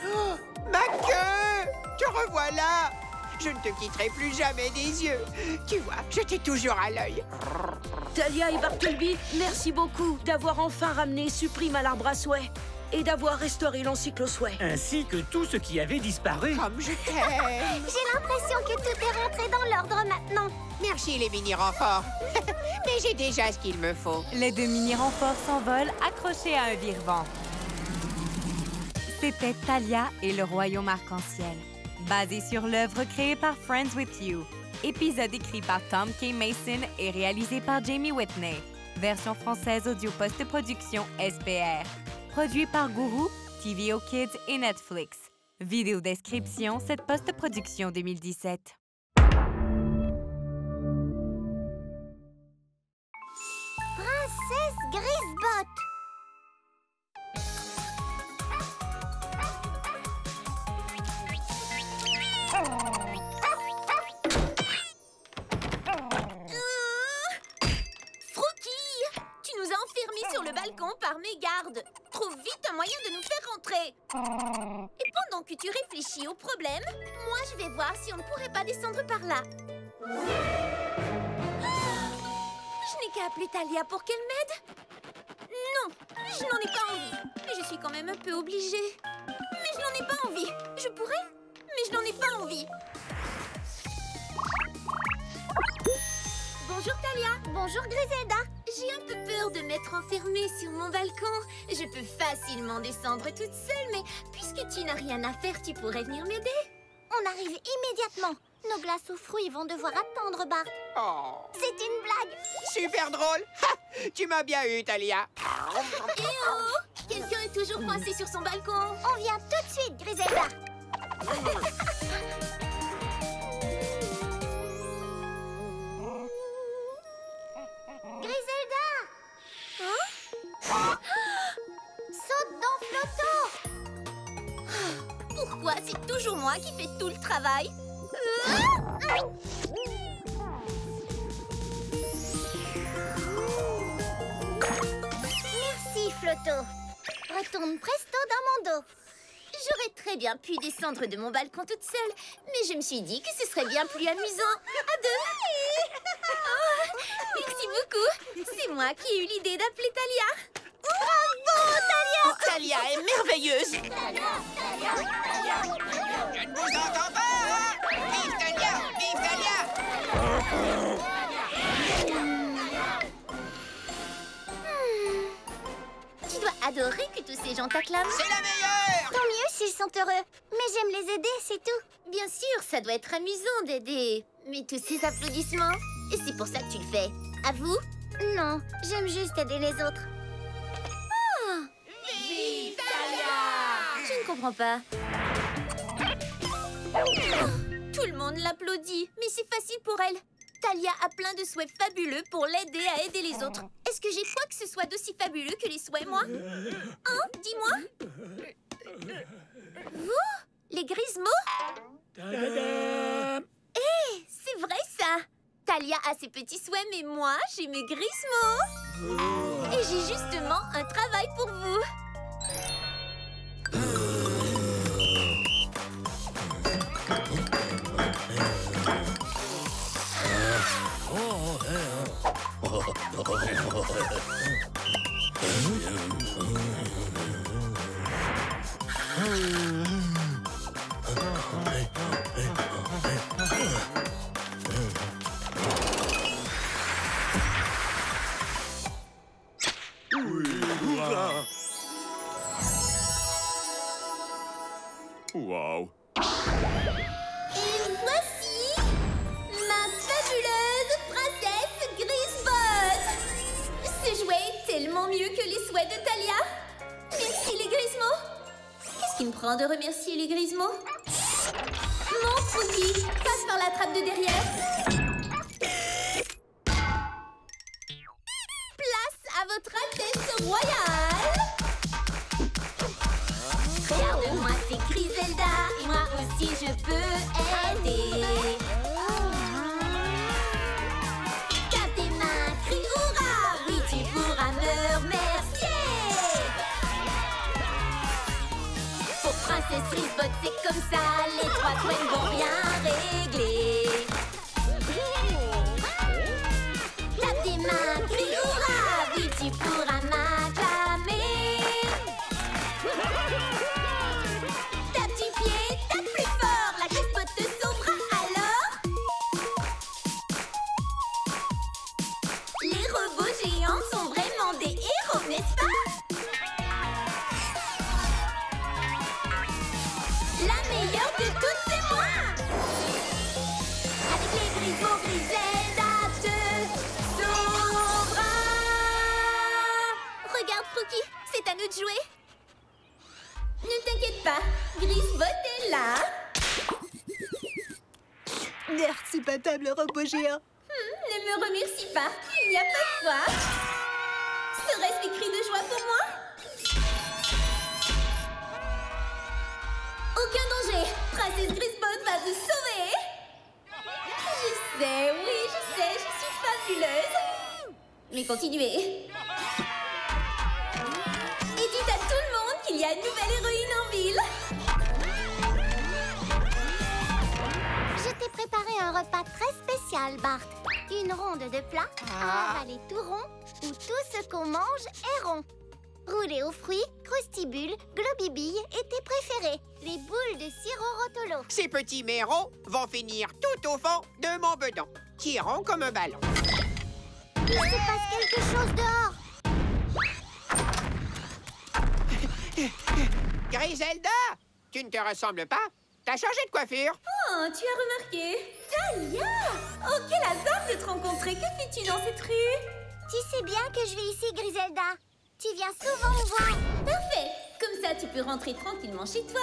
Oh, ma queue. Te revoilà. Je ne te quitterai plus jamais des yeux. Tu vois, je t'ai toujours à l'œil. Talia et Bartleby, merci beaucoup d'avoir enfin ramené Suprime à l'arbre à souhait et d'avoir restauré l'encyclo-souhait. Ainsi que tout ce qui avait disparu. Comme je t'aime. J'ai l'impression que tout est rentré dans l'ordre maintenant. Merci les mini-renforts. Mais j'ai déjà ce qu'il me faut. Les 2 mini-renforts s'envolent accrochés à un vire-vent. C'était Talia et le royaume arc-en-ciel. Basé sur l'œuvre créée par Friends With You. Épisode écrit par Tom K. Mason et réalisé par Jamie Whitney. Version française audio post-production SPR. Produit par Guru, TVO Kids et Netflix. Vidéo description, cette post-production 2017. Princesse Grisbot. Sur le balcon par mégarde. Trouve vite un moyen de nous faire rentrer. Et pendant que tu réfléchis au problème, moi je vais voir si on ne pourrait pas descendre par là. Je n'ai qu'à appeler Talia pour qu'elle m'aide. Non, je n'en ai pas envie. Mais je suis quand même un peu obligée. Mais je n'en ai pas envie. Je pourrais, mais je n'en ai pas envie. Bonjour Talia. Bonjour Griselda. J'ai un peu peur de m'être enfermée sur mon balcon. Je peux facilement descendre toute seule, mais puisque tu n'as rien à faire, tu pourrais venir m'aider. On arrive immédiatement. Nos glaces aux fruits vont devoir attendre, Bart. Oh. C'est une blague. Super drôle. Ha, tu m'as bien eu, Talia. Eh oh! Quelqu'un est toujours coincé sur son balcon. On vient tout de suite, Griselda. Griselda! Hein? Saute dans Flotto! Pourquoi Pourquoi c'est toujours moi qui fais tout le travail? Merci, Floto. Retourne presto dans mon dos. J'aurais très bien pu descendre de mon balcon toute seule, mais je me suis dit que ce serait bien plus amusant à deux. Oh, merci beaucoup. C'est moi qui ai eu l'idée d'appeler Talia. Bravo, Talia! Oh, Talia est merveilleuse. Je ne vous entends pas, hein? Vive Talia! Vive Talia! Tu dois adorer que tous ces gens t'acclament. C'est la meilleure! Tant mieux s'ils sont heureux. Mais j'aime les aider, c'est tout. Bien sûr, ça doit être amusant d'aider. Mais tous ces applaudissements, et c'est pour ça que tu le fais. À vous? Non, j'aime juste aider les autres. Ah! Vive Talia! Je ne comprends pas. Tout le monde l'applaudit, mais c'est facile pour elle. Talia a plein de souhaits fabuleux pour l'aider à aider les autres. Est-ce que j'ai quoi que ce soit d'aussi fabuleux que les souhaits, moi? Hein? Dis-moi. Vous? Les Grismo? Hé, c'est vrai ça! Talia a ses petits souhaits, mais moi, j'ai mes Grismo. Et j'ai justement un travail pour vous. Wow. Et voici ma fabuleuse princesse Grisbot. Ce jouet est tellement mieux que les souhaits de Talia. Merci les Grismo. Qu'est-ce qui me prend de remercier les Grismo? Mon Froggy, passe par la trappe de derrière. Place à votre Altesse royale. Regarde-moi, c'est Griselda. Et moi aussi, je peux aider. Tape tes mains, crie hurrah. Oui, tu pourras me remercier. Pour Princesse Grisbot, c'est comme ça. Les trois couettes vont rien régler. Tape tes mains, crie hurrah. Oui, tu pourras m'acclamer. Tape du pied, tape plus fort. La Grisbot te sauvera alors. Les robots géants sont vraiment des héros, n'est-ce pas? La meilleure de toutes, c'est moi. Avec les Grismo, Griselda te sauvera. Regarde, Frookie, c'est à nous de jouer. Ne t'inquiète pas, Grisbot est là. Merci, papa, le robot géant. Ne me remercie pas, il n'y a pas de quoi. Serait-ce des cris de joie pour moi? Aucun danger, Princesse Grisbot va vous sauver. Je sais, oui, je sais, je suis fabuleuse. Mais continuez. Et dites à tout le monde qu'il y a une nouvelle héroïne en ville. Je t'ai préparé un repas très spécial, Bart. Une ronde de plats, à avaler tout rond, où tout ce qu'on mange est rond. Roulé aux fruits, crustibules, globibilles et tes préférés, les boules de sirop rotolo. Ces petits mérons vont finir tout au fond de mon bedon, qui est rond comme un ballon. Il se passe quelque chose dehors. Griselda, tu ne te ressembles pas? T'as changé de coiffure? Oh, tu as remarqué? Talia! Oh, quel hasard de te rencontrer! Que fais-tu dans cette rue? Tu sais bien que je vis ici, Griselda. Tu viens souvent me voir. Parfait! Comme ça, tu peux rentrer tranquillement chez toi,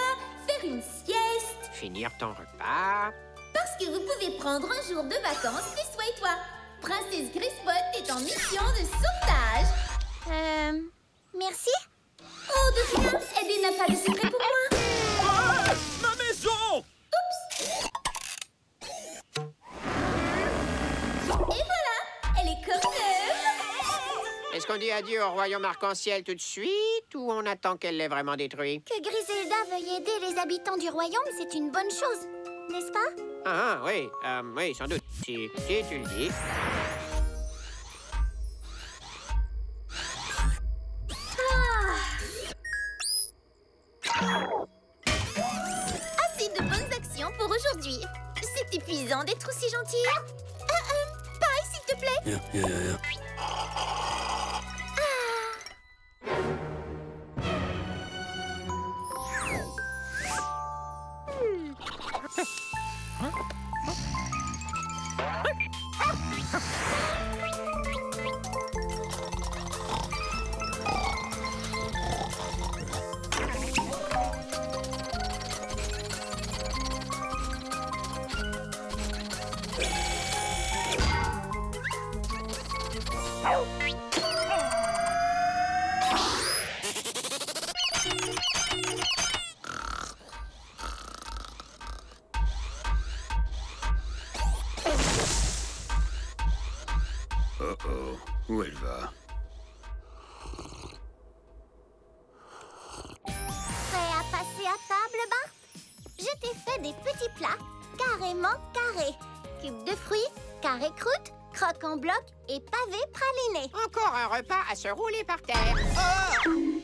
faire une sieste. Finir ton repas. Parce que vous pouvez prendre un jour de vacances, Griswa et toi. Princesse Grisbot est en mission de sauvetage. Merci? Oh, de rien! Eddie n'a pas de secret pour moi. Non, adieu au royaume arc-en-ciel tout de suite ou on attend qu'elle l'ait vraiment détruit? Que Griselda veuille aider les habitants du royaume, c'est une bonne chose, n'est-ce pas? Ah, oui, oui, sans doute. Si tu le dis. Assez de bonnes actions pour aujourd'hui. C'est épuisant d'être aussi gentil. Pareil, s'il te plaît. Oh, où elle va? Prêt à passer à table, Bart? Je t'ai fait des petits plats carrément carrés. Cubes de fruits, carré croûte, croque en bloc et pavé praliné. Encore un repas à se rouler par terre. Oh!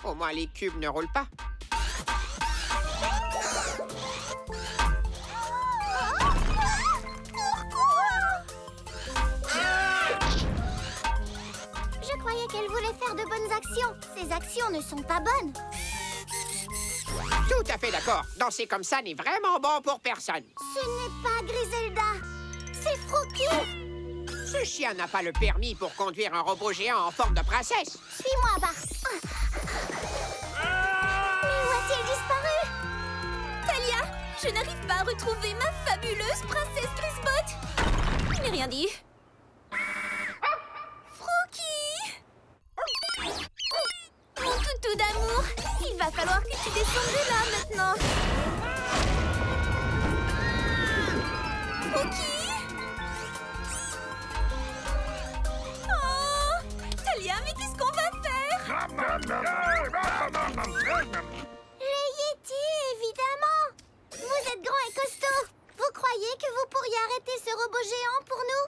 Au moins, les cubes ne roulent pas. Je croyais qu'elle voulait faire de bonnes actions. Ces actions ne sont pas bonnes. Tout à fait d'accord. Danser comme ça n'est vraiment bon pour personne. Ce n'est pas Griselda. C'est Frookie. Ce chien n'a pas le permis pour conduire un robot géant en forme de princesse. Suis-moi, Bart. Mais où a-t-il disparu? Talia, je n'arrive pas à retrouver ma fabuleuse princesse Grisbot. Je n'ai rien dit. Frookie! Mon toutou d'amour, il va falloir que tu descendes de là maintenant. Frookie! Oh! Talia, mais qu'est-ce qu'on va faire? Les Yétis, évidemment. Vous êtes grand et costaud. Vous croyez que vous pourriez arrêter ce robot géant pour nous?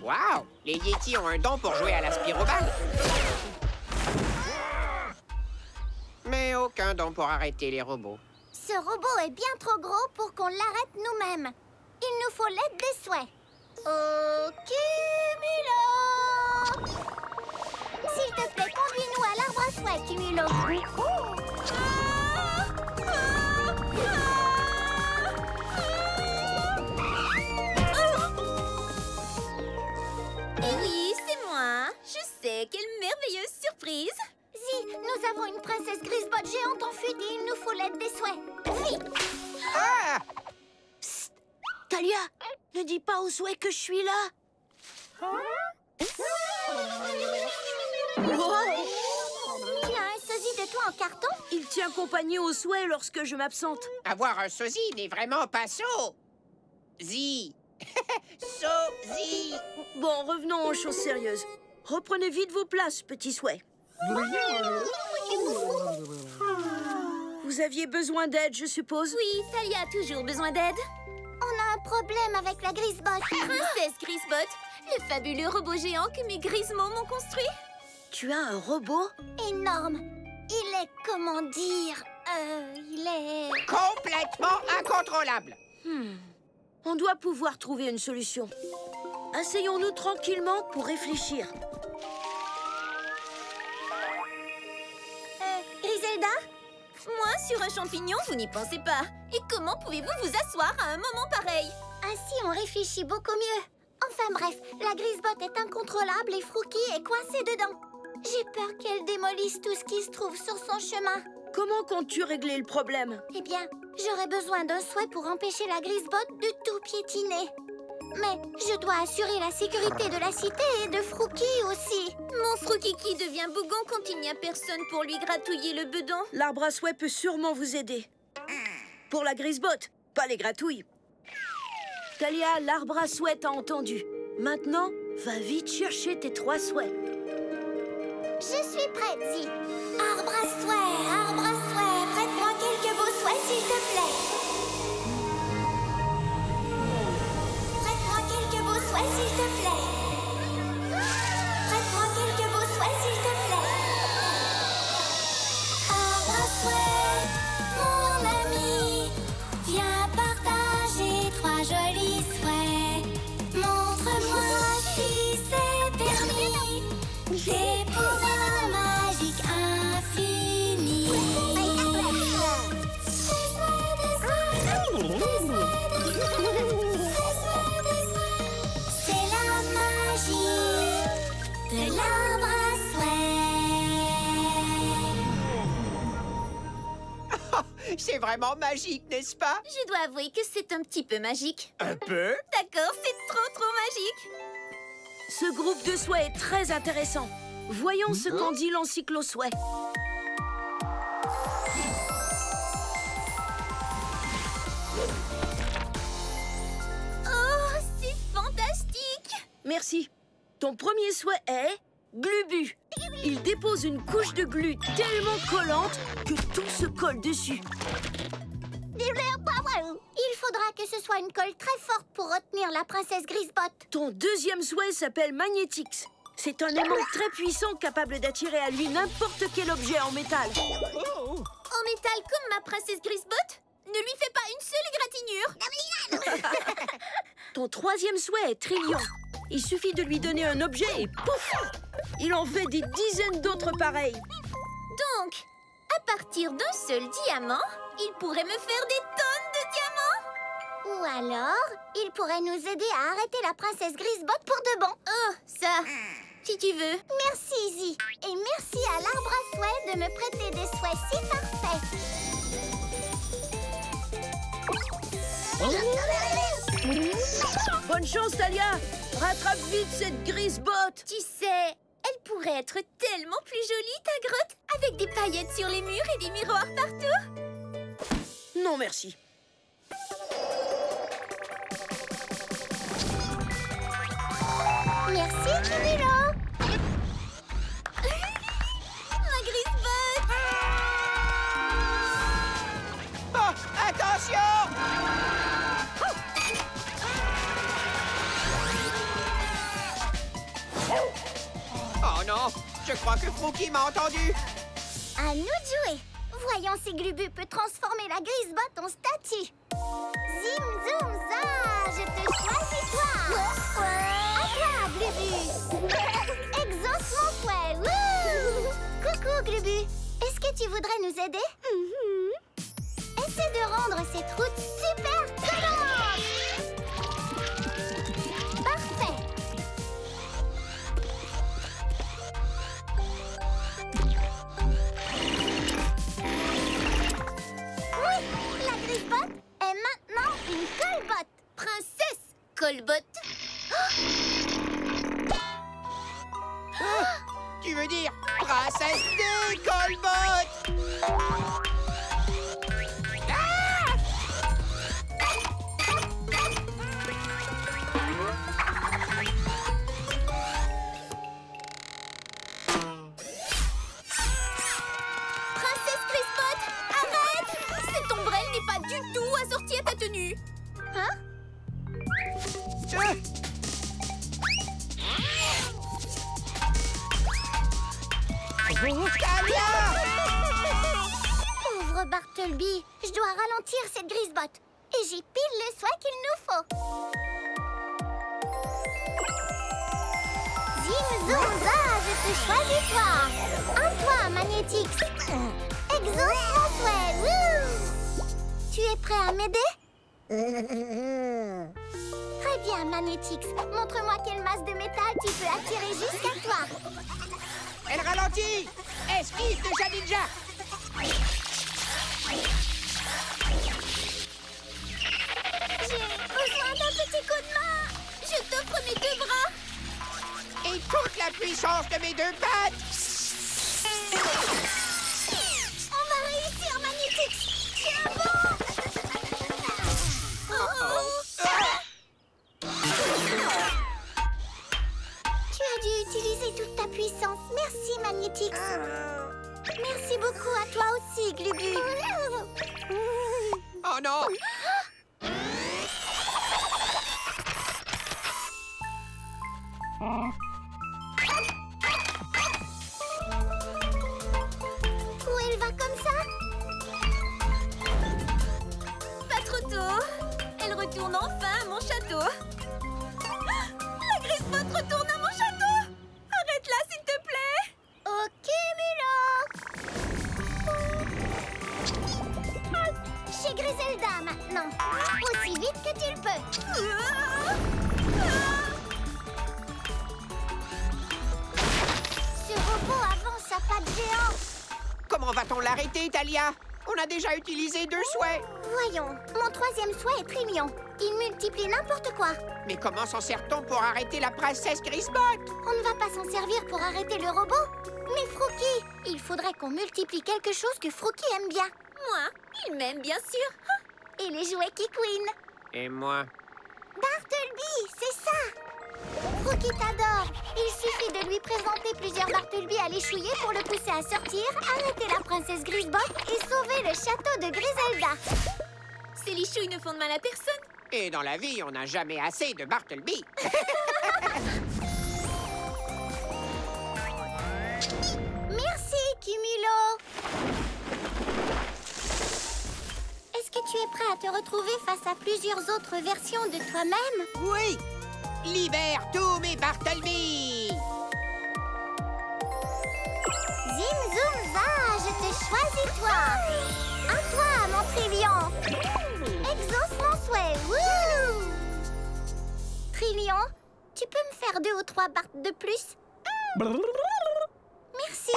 Waouh! Les Yétis ont un don pour jouer à la spiroballe. Mais aucun don pour arrêter les robots. Ce robot est bien trop gros pour qu'on l'arrête nous-mêmes. Il nous faut l'aide des souhaits. Ok, Cumulo! S'il te plaît, conduis-nous à l'arbre à souhaits, Cumulo. Et oui, c'est moi. Je sais, quelle merveilleuse surprise. Zi, nous avons une princesse Grisbot géante en fuite et il nous faut l'aide des souhaits. Vite! Ah! Psst. Talia, ne dis pas aux souhaits que je suis là. Tu as un sosie de toi en carton? Il tient compagnie aux souhaits lorsque je m'absente. Avoir un sosie n'est vraiment pas so. Zi. Sosie. Bon, revenons aux choses sérieuses. Reprenez vite vos places, petits souhaits. Vous aviez besoin d'aide, je suppose? Oui, Talia a toujours besoin d'aide. On a un problème avec la Grisbot. Princesse Grisbot, le fabuleux robot géant que mes Grismos m'ont construit. Tu as un robot? Énorme. Il est, comment dire, il est... Complètement incontrôlable. On doit pouvoir trouver une solution. Asseyons-nous tranquillement pour réfléchir. Griselda? Moi, sur un champignon, vous n'y pensez pas. Et comment pouvez-vous vous asseoir à un moment pareil? Ainsi, on réfléchit beaucoup mieux. Enfin bref, la Grisbot est incontrôlable et Frookie est coincé dedans. J'ai peur qu'elle démolisse tout ce qui se trouve sur son chemin. Comment comptes-tu régler le problème? Eh bien, j'aurais besoin d'un souhait pour empêcher la Grisebotte de tout piétiner. Mais je dois assurer la sécurité de la cité et de Frookie aussi. Mon Frookiki devient bougon quand il n'y a personne pour lui gratouiller le bedon. L'arbre à souhait peut sûrement vous aider. Pour la Grisebotte, pas les gratouilles. Talia, l'arbre à souhait t'a entendu. Maintenant, va vite chercher tes 3 souhaits. Je suis prête, Zi. Arbre à souhait, prête-moi quelques beaux souhaits, s'il te plaît. Prête-moi quelques beaux souhaits, s'il te plaît. Prête-moi quelques beaux souhaits, s'il te plaît. Arbre à souhait, mon ami, viens partager 3 jolis souhaits. Montre-moi si c'est permis. Des pouvoirs magiques infinis. C'est la magie de l'arbre à souhait. C'est vraiment magique, n'est-ce pas? Je dois avouer que c'est un petit peu magique. Un peu? D'accord, c'est trop magique. Ce groupe de souhaits est très intéressant. Voyons ce qu'en dit l'encyclo-souhait. Oh, c'est fantastique! Merci. Ton premier souhait est Glubu. Il dépose une couche de glu tellement collante que tout se colle dessus. Il faudra que ce soit une colle très forte pour retenir la princesse Grisebotte. Ton deuxième souhait s'appelle Magnétix. C'est un aimant très puissant capable d'attirer à lui n'importe quel objet en métal. En métal comme ma princesse Grisebotte? Ne lui fais pas une seule égratignure. Ton troisième souhait est Trillion. Il suffit de lui donner un objet et pouf! Il en fait des dizaines d'autres pareils. Donc, à partir d'un seul diamant, il pourrait me faire des tonnes de diamants. Ou alors, il pourrait nous aider à arrêter la princesse Grisebotte pour de bon. Oh, ça, si tu veux. Merci, Zi. Et merci à l'arbre à souhait de me prêter des souhaits si parfaits. Bonne chance, Talia! Rattrape vite cette Grisebotte! Tu sais, elle pourrait être tellement plus jolie, ta grotte, avec des paillettes sur les murs et des miroirs partout. Non, merci. Merci, Cumulo. Ma Grisebotte! Oh, attention! Oh non, je crois que Frookie m'a entendu. À nous de jouer. Voyons si Glubu peut transformer la Grisebotte en statue. Zim, zoom, za, je te choisis toi. À toi, Glubu. Exauce mon souhait. Wouh! Coucou, Glubu. Est-ce que tu voudrais nous aider? Essaie de rendre cette route super collante. Parfait. Oui, la Grisebotte est maintenant une colbotte. Princesse Colbotte. Tu veux dire princesse des colbottes? Princesse Grisebotte, arrête! Cette ombrelle n'est pas du tout assortie à ta tenue. Hein? Pauvre Bartleby, je dois ralentir cette Grisebotte. Et j'ai pile le souhait qu'il nous faut. Zim, zoom, za, je te choisis toi. À toi, Magnétix. Exauce mon souhait. Wouh! Tu es prêt à m'aider? Très bien, Magnétix. Montre-moi quelle masse de métal tu peux attirer jusqu'à toi. Elle ralentit. Esquive de Janinja. puissance de mes deux pattes. On va réussir, Magnétix. Tiens bon. Tu as dû utiliser toute ta puissance. Merci, Magnétix. Merci beaucoup à toi aussi, Glubu. Oh non! Où elle va comme ça? Pas trop tôt. Elle retourne enfin à mon château. La Grisebotte retourne à mon château. Arrête-la, s'il te plaît. Ok, Milo. Chez Griselda maintenant. Aussi vite que tu le peux. Ce robot avance à pas de géant. Comment va-t-on l'arrêter, Talia? On a déjà utilisé 2 souhaits. Voyons, mon 3e souhait est Trillion. Il multiplie n'importe quoi. Mais comment s'en sert-on pour arrêter la princesse Grisebotte? On ne va pas s'en servir pour arrêter le robot. Mais Frookie, il faudrait qu'on multiplie quelque chose que Frookie aime bien. Moi, il m'aime bien sûr. Et les jouets Kikwin. Et moi? Bartleby, c'est ça. Frookie t'adore. Il suffit de lui présenter plusieurs Bartleby à l'échouiller pour le pousser à sortir, arrêter la princesse Grisebotte et sauver le château de Griselda. Ces lichouilles ne font de mal à personne. Et dans la vie, on n'a jamais assez de Bartleby. Merci, Cumulo. Est-ce que tu es prêt à te retrouver face à plusieurs autres versions de toi-même? Oui! Libère tous mes Bartleby! Zim, zoom, za, je te choisis, toi. À toi, mon Trillion. Exauce mon souhait. Wouh! Trillion, tu peux me faire 2 ou 3 Bart de plus? Merci.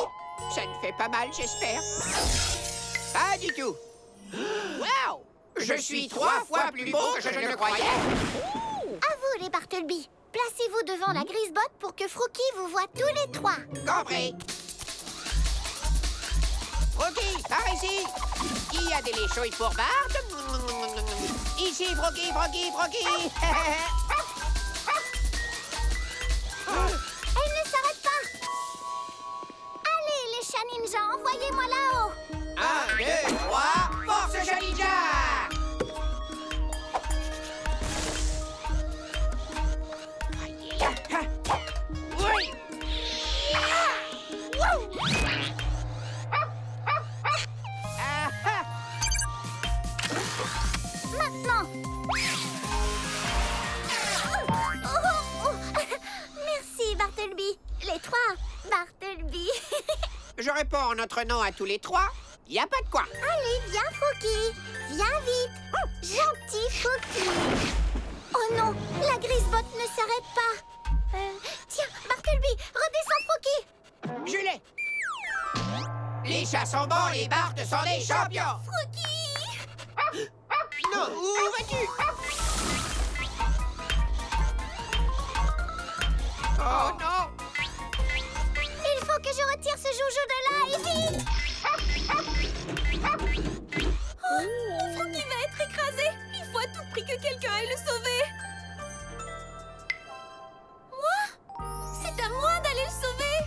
Ça ne fait pas mal, j'espère. Pas du tout. Wow! Je suis 3 fois plus beau que je ne le croyais. À vous, les Bartleby. Placez-vous devant la Grisebotte pour que Frookie vous voit tous les 3. Compris. Frookie, par ici. Qui a des léchouilles pour Bart? Ici, Frookie, Frookie, Frookie. Elle ne s'arrête pas. Allez, les chats ninjas, envoyez-moi là-haut. 1, 2, 3, force chat ninja! Oui! Maintenant. Merci, Bartleby. Les 3, Bartleby. Je réponds en notre nom à tous les 3. Y a pas de quoi. Allez, viens, Frookie. Viens vite. Gentil Frookie. Oh non, la Grisebotte ne s'arrête pas. Tiens, Bartleby, redescends, Frookie. Je l'ai. Les chats sont bons, les Bart sont des champions. Frookie! Non, où vas-tu? Oh non! Il faut que je retire ce joujou de là et vite. Oh, Frookie va être écrasé. Il faut à tout prix que quelqu'un aille le sauver. Moi? C'est à moi d'aller le sauver.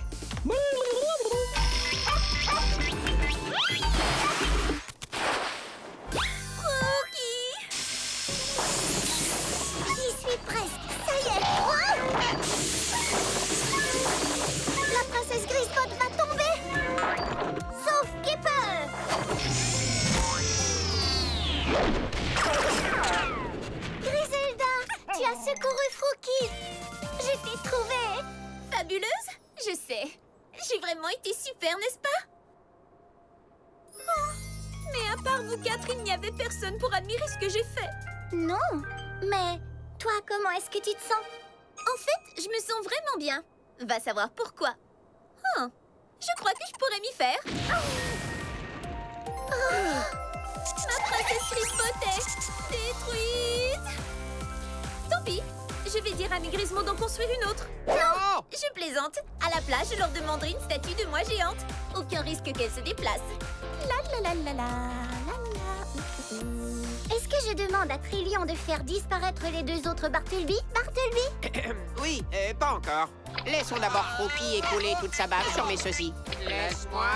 Frookie! J'y suis presque. Ça y est. Oh, la princesse Grisebotte va tomber. Sauf Kipper. Griselda, tu as secouru Frookie. Je t'ai trouvée. Fabuleuse? Je sais. J'ai vraiment été super, n'est-ce pas? Oh, mais à part vous 4, il n'y avait personne pour admirer ce que j'ai fait. Non, mais toi, comment est-ce que tu te sens? En fait, je me sens vraiment bien. Va savoir pourquoi. Oh, je crois que je pourrais m'y faire. Ma princesse Grisebotte est détruite. Tant pis, je vais dire à mes Grismos d'en construire une autre. Non! Je plaisante. À la place, je leur demanderai une statue de moi géante. Aucun risque qu'elle se déplace. La la la la la la la. Est-ce que je demande à Trillion de faire disparaître les deux autres Bartleby? Bartleby? Oui, pas encore. Laissons d'abord Froupy écouler toute sa bave sur mes sosis. Laisse-moi.